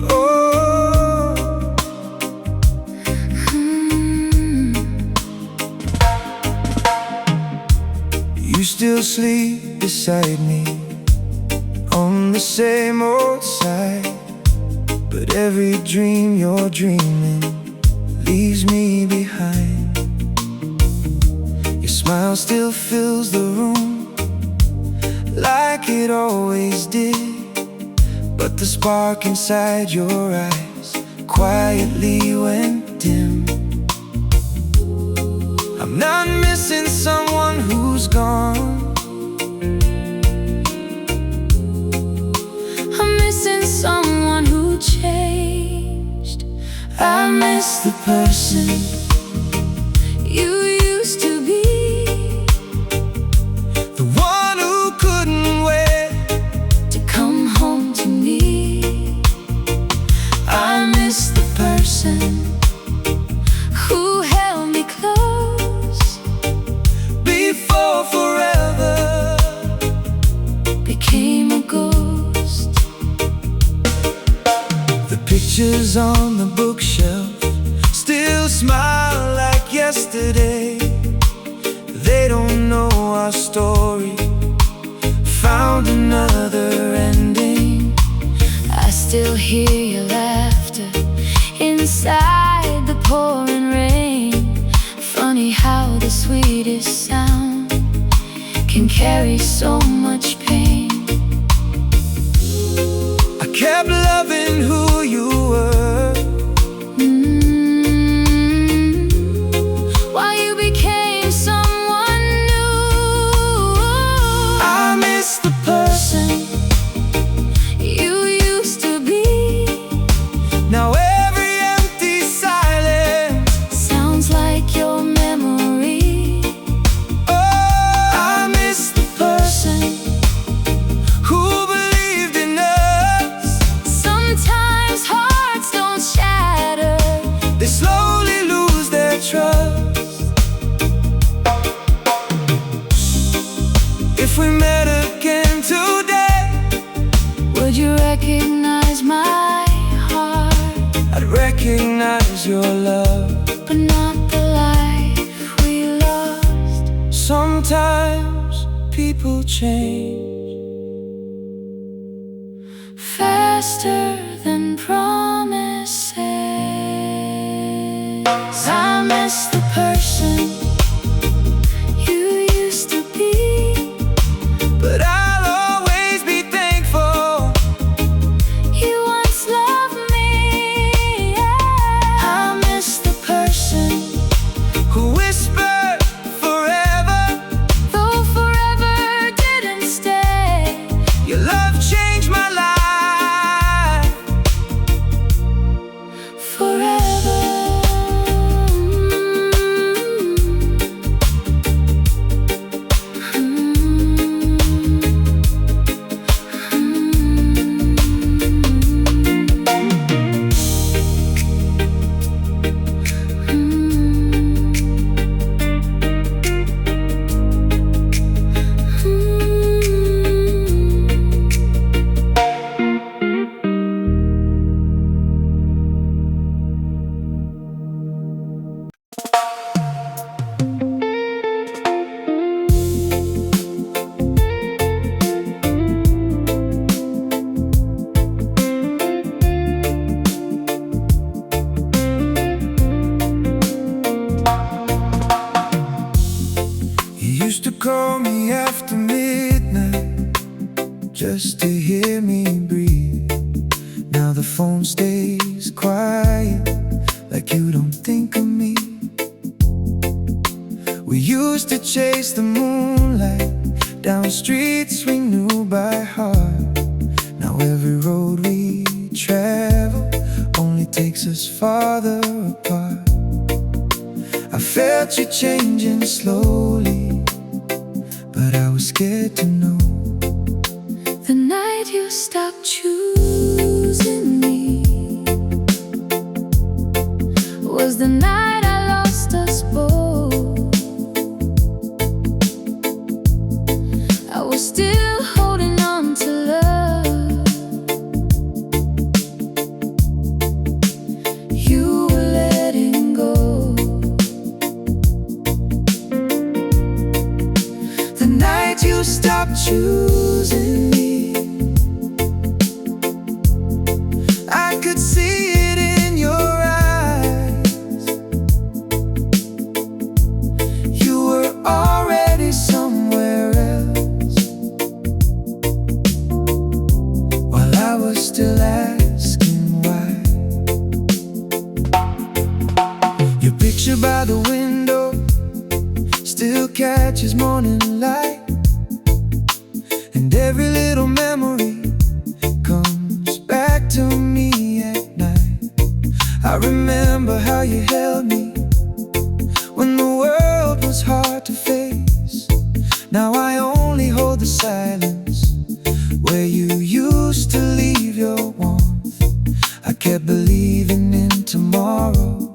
oh, you still sleep beside me on the same old side, but every dream you're dreaming leaves me behind. Your smile still fills the room like it always did, but the spark inside your eyes quietly went dim. I'm not missing someone who's gone, I'm missing someone who changed. I miss the person You used to be, the one who couldn't wait to come home to me. I miss the person Who held became a ghost. The pictures on the bookshelf still smile like yesterday. They don't know our story found another ending. I still hear your laughter inside the pouring rain. Funny how the sweetest sound can carry so much pain. I kept loving who you were, while you became someone new. I miss the person you used to be. now. Every empty silence Sounds like your memory. Oh, I miss the person who believed in us. Sometimes hearts don't shatter. They slowly lose their trust. If we met again today, Would you recognize my heart? I'd recognize your love. But not the life we lost. Sometimes people change Faster than promises. I miss the person you used to be. but I'll always be thankful. You once loved me, yeah. I miss the person Who whispered forever. though forever didn't stay. Your love changed my life. Forever. You used to call me after midnight just to hear me breathe. Now the phone stays quiet, like you don't think of me. We used to chase the moonlight down streets we knew by heart. Now every road we travel only takes us farther apart. I felt you changing slowly, but I was scared to know. The night you stopped choosing me was the night I lost us both. I was still holding on to love. You were letting go. The night you stopped choosing me, I could see it in your eyes. You were already somewhere else, while I was still asking why. Your picture by the window still catches morning light, and every little memory comes back to me at night. I remember how you held me when the world was hard to face. Now I only hold the silence where you used to leave your warmth. I kept believing in tomorrow.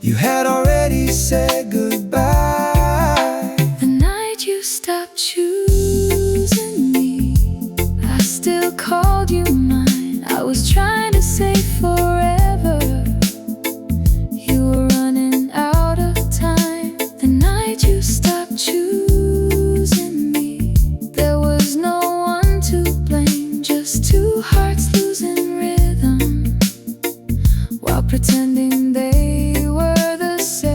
You had already said goodbye. The night you stopped choosing me, called you mine, I was trying to say forever. You were running out of time the night you stopped choosing me. There was no one to blame, just two hearts losing rhythm while pretending they were the same.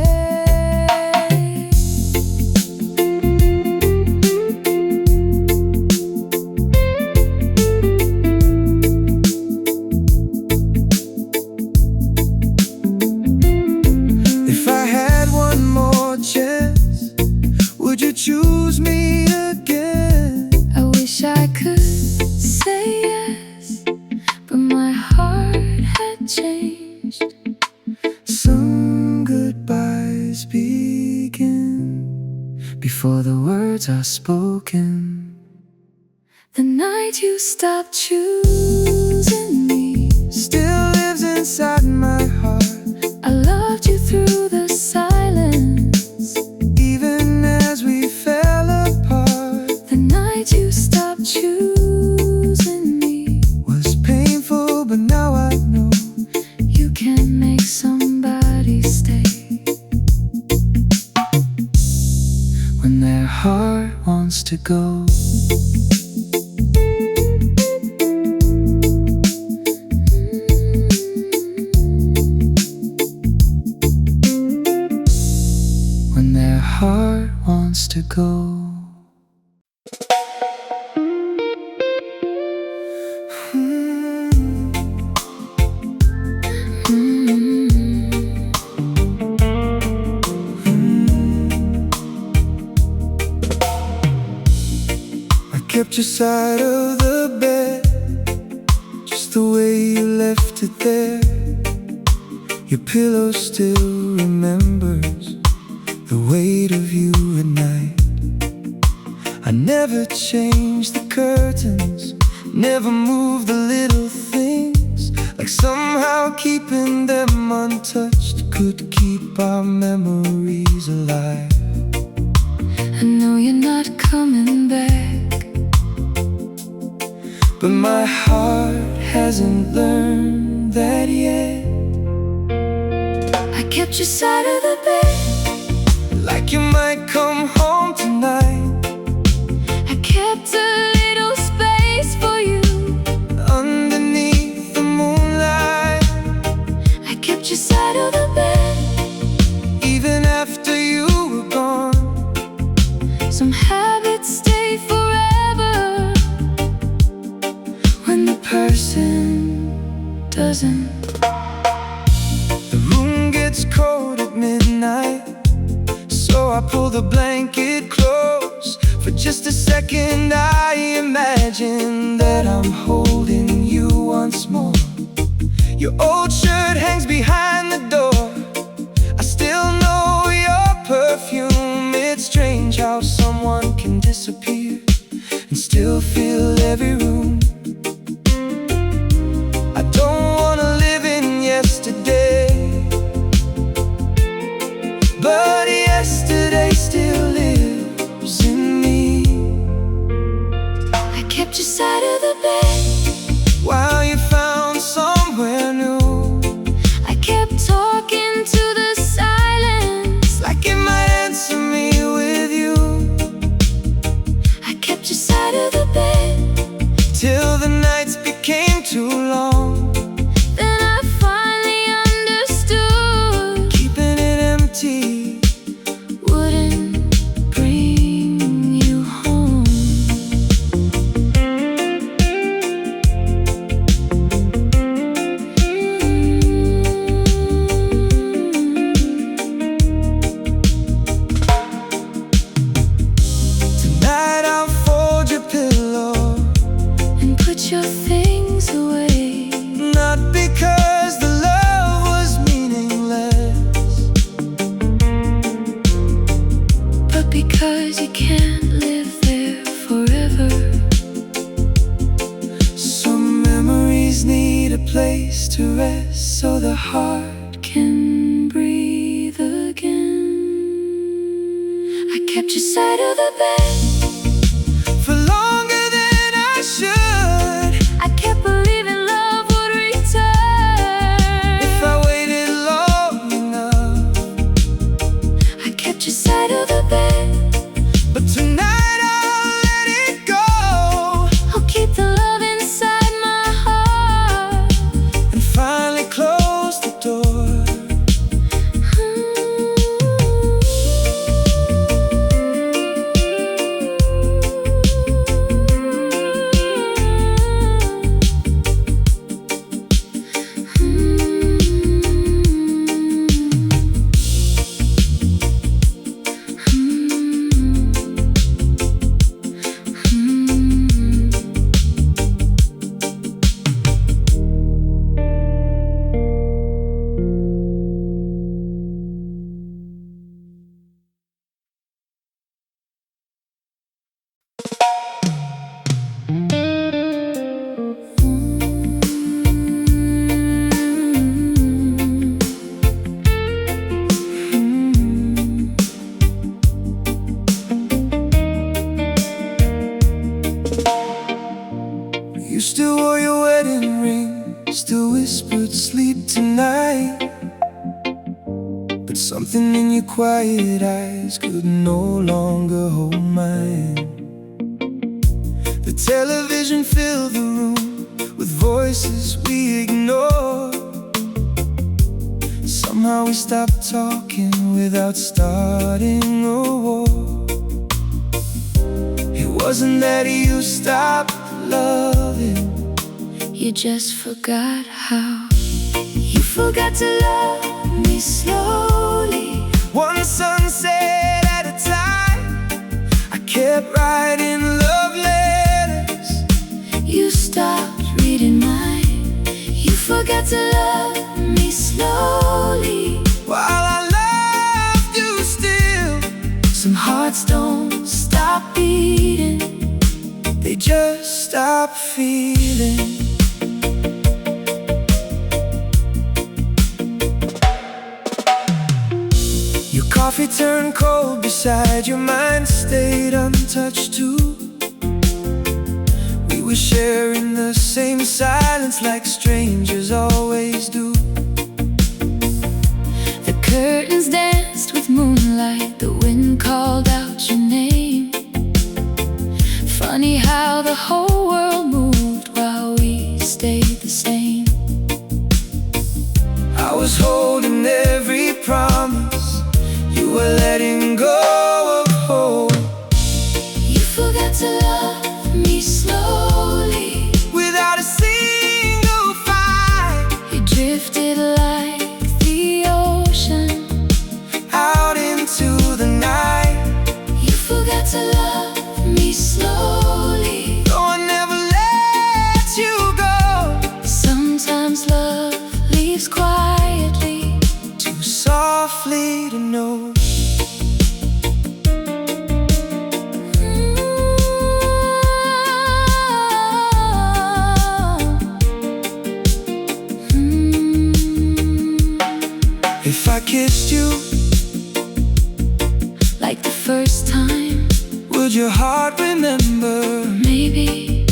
If I had one more chance, would you choose me again? I wish I could say yes, but my heart had changed. Some goodbyes begin before the words are spoken. The night you stopped choosing me Still lives inside my heart, I loved you through the silence. even as we fell apart. The night you stopped choosing me Was painful, but now I know you can make somebody stay when their heart wants to go. When their heart wants to go. I kept your side of the bed, just the way you left it there. Your pillow still remembers the weight of you at night. I never changed the curtains, never moved the little things, like somehow keeping them untouched could keep our memories alive. I know you're not coming back, but my heart hasn't learned that yet. I kept your side of the bed, Like you might come home tonight, I kept a little space for you. underneath the moonlight. I kept your side of the bed, Even after you were gone, some habits stay forever when the person doesn't. the room gets cold at midnight, so I pull the blanket close. For just a second I imagine that I'm holding you once more. Your old shirt hangs behind the door, I still know your perfume. It's strange how someone can disappear and still fill every room. I don't wanna live in yesterday, but yesterday still lives in me. I kept your side of the bed, While you found somewhere new, I kept talking to the silence, like it might answer me with you. I kept your side of the bed, Till the nights became too long, then I finally understood. keeping it empty Wouldn't bring you home. Tonight I'll fold your pillow, And put your things away, not because the love was meaningless, but because you can't live there forever. some memories need a place to rest, so the heart Can breathe again. I kept your side of the bed, for longer than I should. I You still wore your wedding ring, still whispered sleep tonight. But something in your quiet eyes could no longer hold mine. The television filled the room with voices we ignored. Somehow we stopped talking without starting a war. It wasn't that you stopped loving, you just forgot how. You forgot to love me slowly, one sunset at a time. I kept writing love letters. you stopped reading mine. You forgot to love me slowly, While I loved you still, some hearts don't stop beating, they just stop feeling. Your coffee turned cold beside your mind stayed untouched too. We were sharing the same silence like strangers always do. the curtains danced with moonlight, the wind called out your name. Funny how the whole world moved while we stayed the same. I was holding every promise, you were letting go of hope. You forgot to love me slowly, Without a single fight, you drifted like the ocean out into the night. You forgot to love me slowly, Though I never let you go, sometimes love leaves quietly, too softly to know. If I kissed you like the first time, would your heart remember? maybe,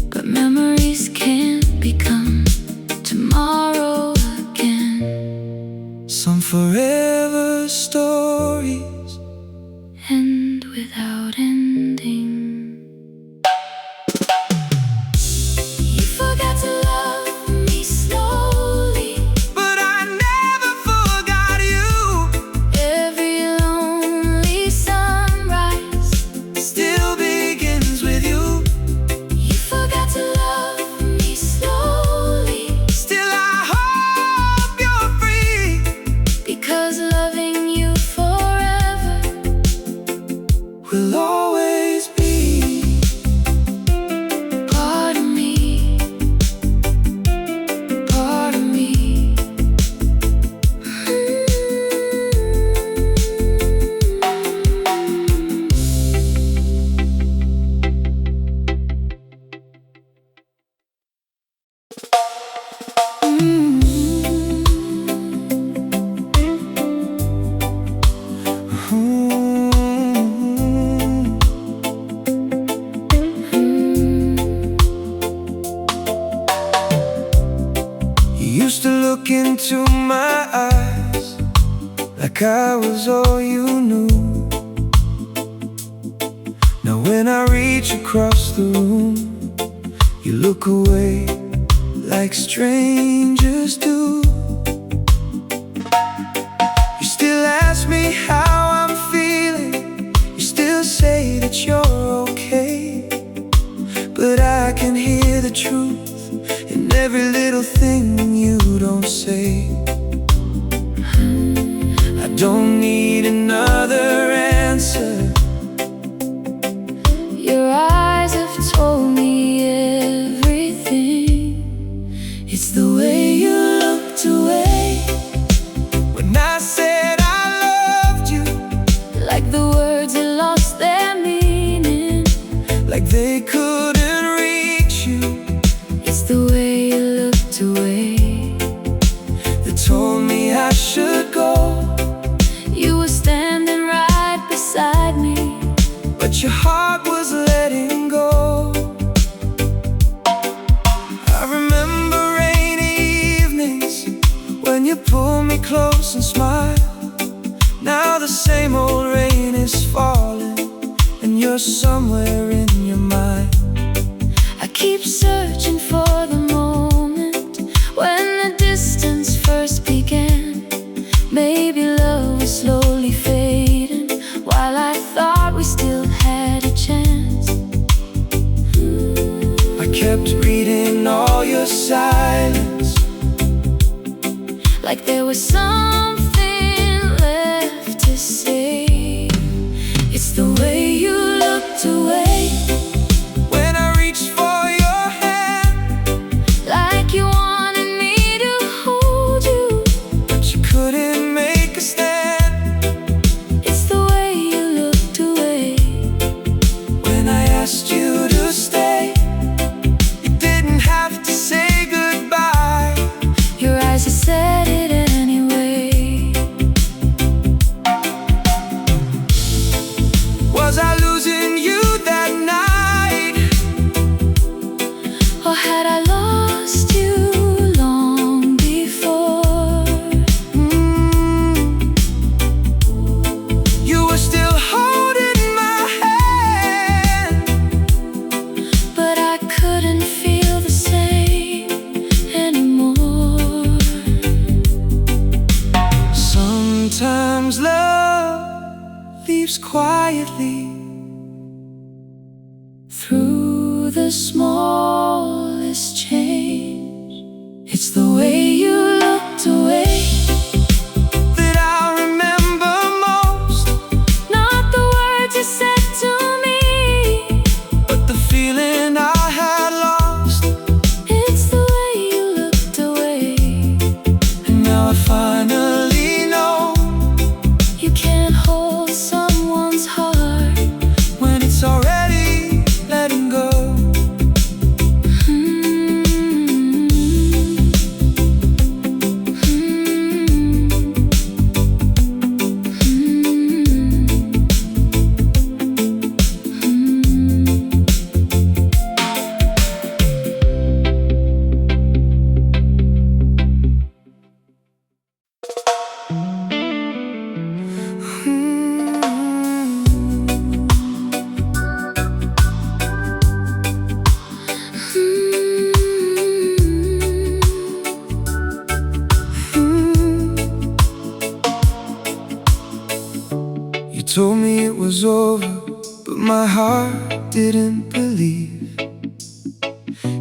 but memories can't become tomorrow again. Some forever stories End without ending. You forgot to love me slowly, but I never forgot you. every lonely sunrise Still begins with you. you forgot to love me slowly, Still I hope you're free, because loving you forever will always be part of me, part of me. You used to look into my eyes like I was all you knew. Now when I reach across the room, you look away like strangers do. You still ask me how I'm feeling, you still say that you're okay. But I can hear the truth in every little thing you don't say. I don't need another answer. Your eyes have told me everything. It's the way you looked away, When I said I loved you, like the words had lost their meaning. like they couldn't reach you, It's the way you looked away, they told me I should go. you were standing right beside you're somewhere in your mind. I keep searching for the moment when the distance first began. Maybe love was slowly fading while I thought we still had a chance. I kept reading all your silence, like there was something left to say. It's the way you looked away when I reached for your hand, like you wanted me to hold you, but you couldn't make a stand. It's the way you looked away When I asked you to stay, you didn't have to say goodbye. Your eyes had said it anyway. Was I losing you that night? Or had I lost you long before? You were still holding my hand, But I couldn't feel the same anymore. sometimes love leaves quietly Through the smallest change, it's the way you looked away, that I remember most. not the words you said to me, But the feeling I had lost, it's the way you looked away. and now I finally know You can't hold someone's heart when it's already letting go. You told me it was over, but my heart didn't believe.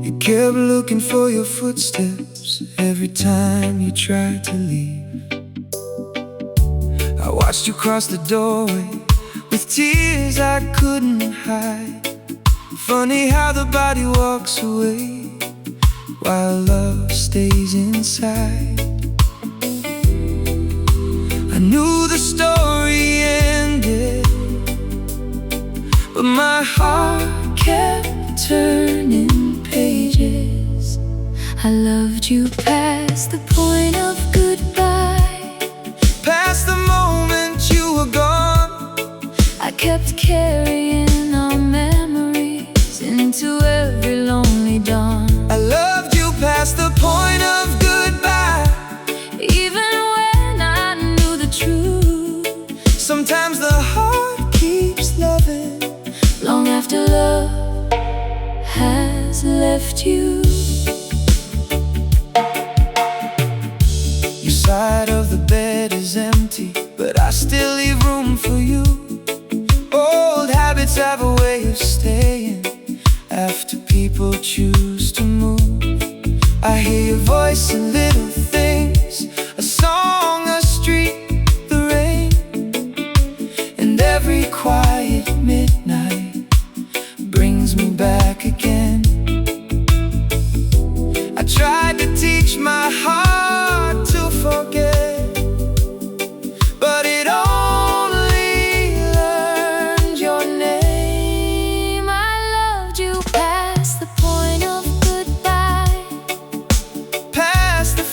You kept looking for your footsteps every time you tried to leave. I watched you cross the doorway with tears I couldn't hide. Funny how the body walks away while love stays inside. I knew the story ended, but my heart kept turning pages. I loved you past the point of goodbye. Past the moment you were gone, I kept carrying our memories into every lonely dawn. I loved you past the point of goodbye. Even when I knew the truth, Sometimes the heart keeps loving long after love has left you. Your side of the bed is empty, but I still leave room for you. Old habits have a way of staying after people choose to move. I hear your voice in little things, a song, a street, the rain, and every quiet midnight brings me back again. I tried to teach my heart to forget, but it only learned your name. I loved you past the point of goodbye. Past the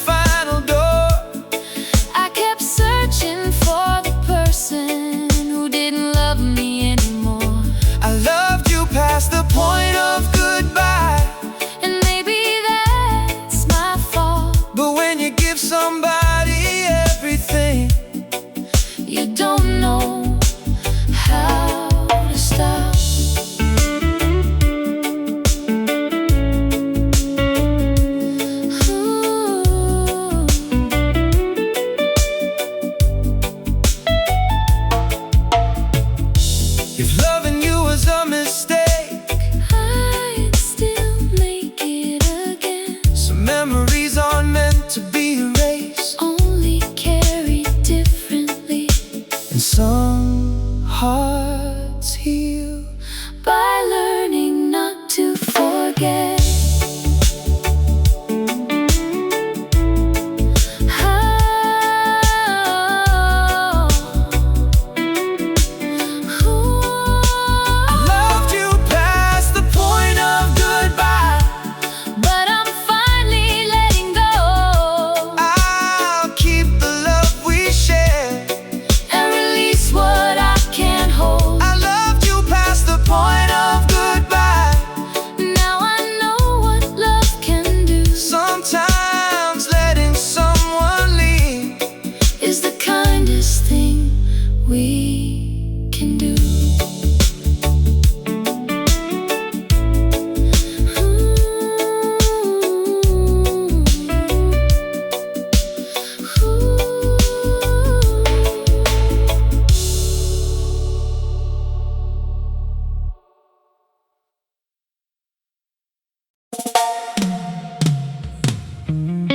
You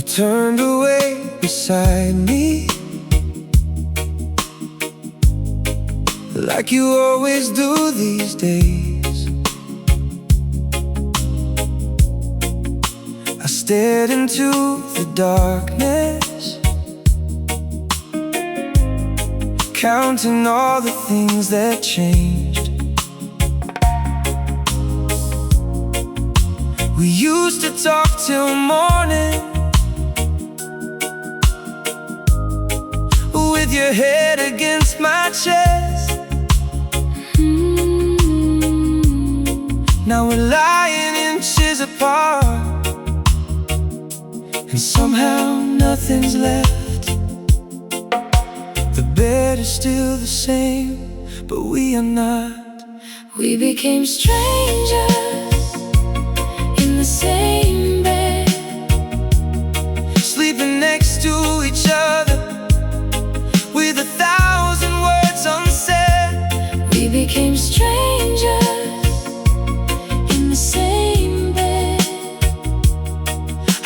turned away beside me, like you always do these days. I stared into the darkness, counting all the things that changed. We used to talk till morning, with your head against my chest. Now we're lying inches apart, and somehow nothing's left. The bed is still the same, but we are not. We became strangers in the same bed, sleeping next to each other with 1,000 words unsaid. we became strangers in the same bed.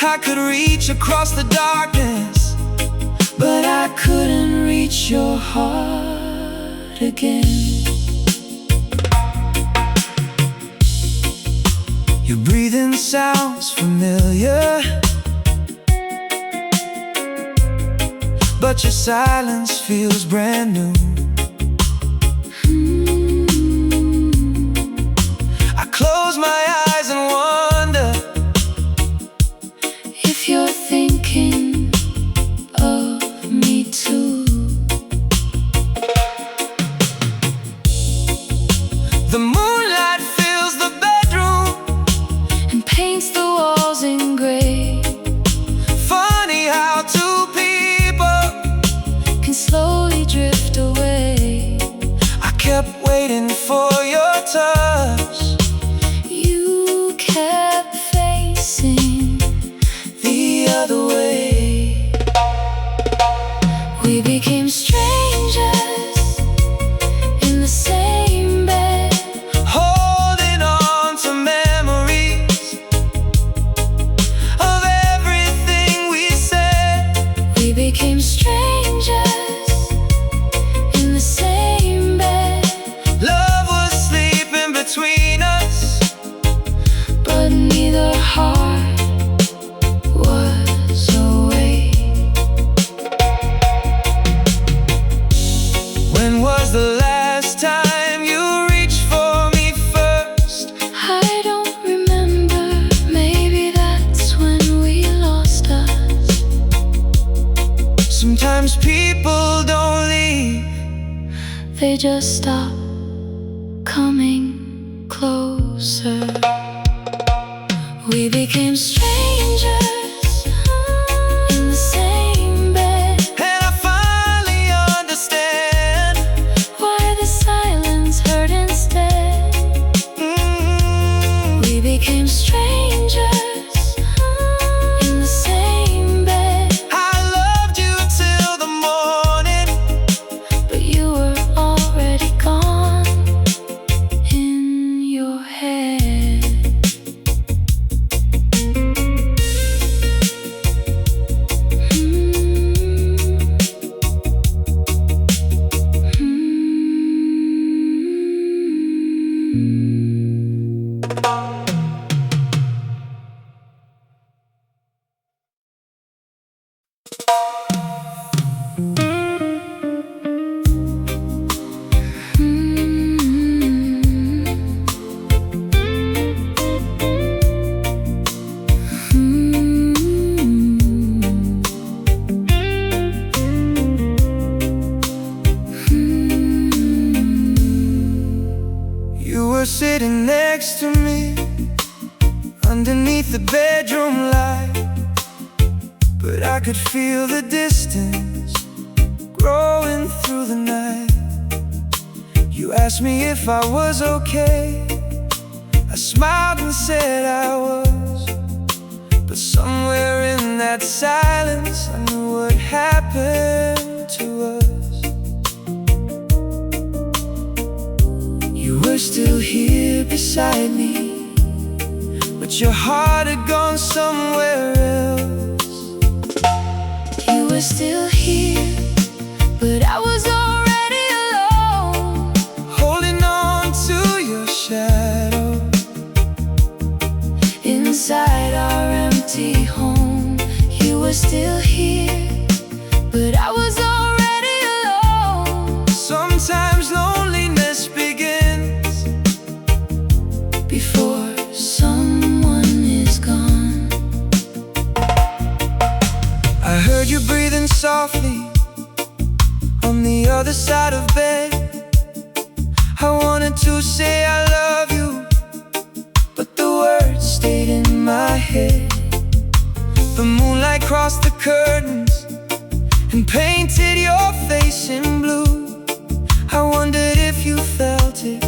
I could reach across the darkness, But I couldn't reach your heart again. your breathing sounds familiar, but your silence feels brand new. I close my eyes and wonder If you're thinking of me too. the moonlight fills the bedroom, And paints the walls in gray. funny how two people Can slowly drift away. I kept waiting for your touch, You kept facing the other way. We became strangers in the same bed, Holding on to memories of everything we said. we became strangers in the same bed. Love was sleeping between us, But neither heart was awake. when was the last time you reached for me first? I don't remember, maybe that's when we lost us. Sometimes people don't leave, They just stop coming closer. We became strangers in the same bed. and I finally understand. Why the silence hurt instead. We became strangers in the same bed. I loved you till the morning, But you were already gone in your head. you were sitting next to me underneath the bedroom light, but I could feel the distance growing through the night. You asked me if I was okay. I smiled and said I was, but Somewhere in that silence I knew what happened to us. You were still here beside me, but your heart had gone somewhere else. You were still here, but I was already alone, holding on to your shadow inside our empty home. You were still here, but I was already alone. Sometimes loneliness begins before someone is gone. I heard you breathing softly on the other side of bed. I wanted to say I love you, but the words stayed in my head. The moonlight crossed the curtains and painted your face in blue. I wondered if you felt it,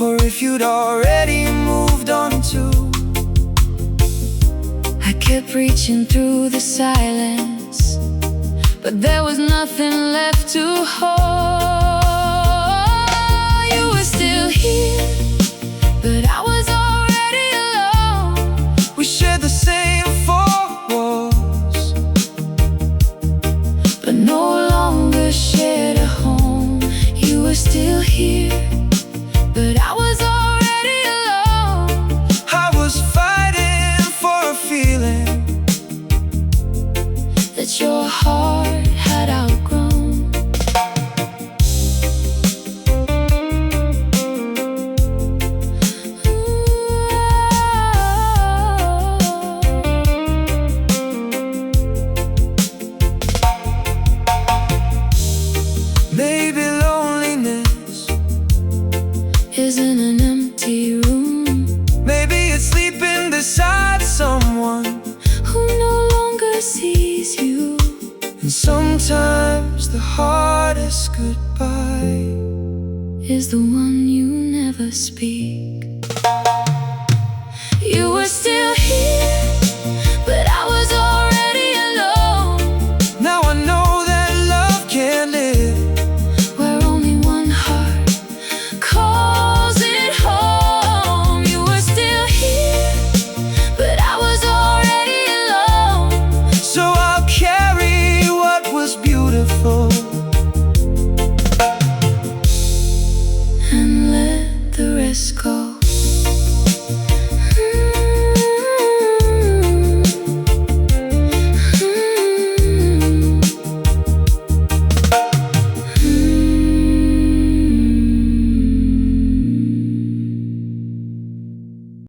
or if you'd already moved on too. I kept reaching through the silence, but there was nothing left to hold. You were still here, but I was already alone. We shared the same four walls, but no longer shared a home. You were still here, but I was already alone. I was fighting for a feeling that your heart had outgrown. Maybe loneliness isn't an empty room. Maybe it's sleeping beside someone who no longer sees you. And sometimes the hardest goodbye is the one you never speak.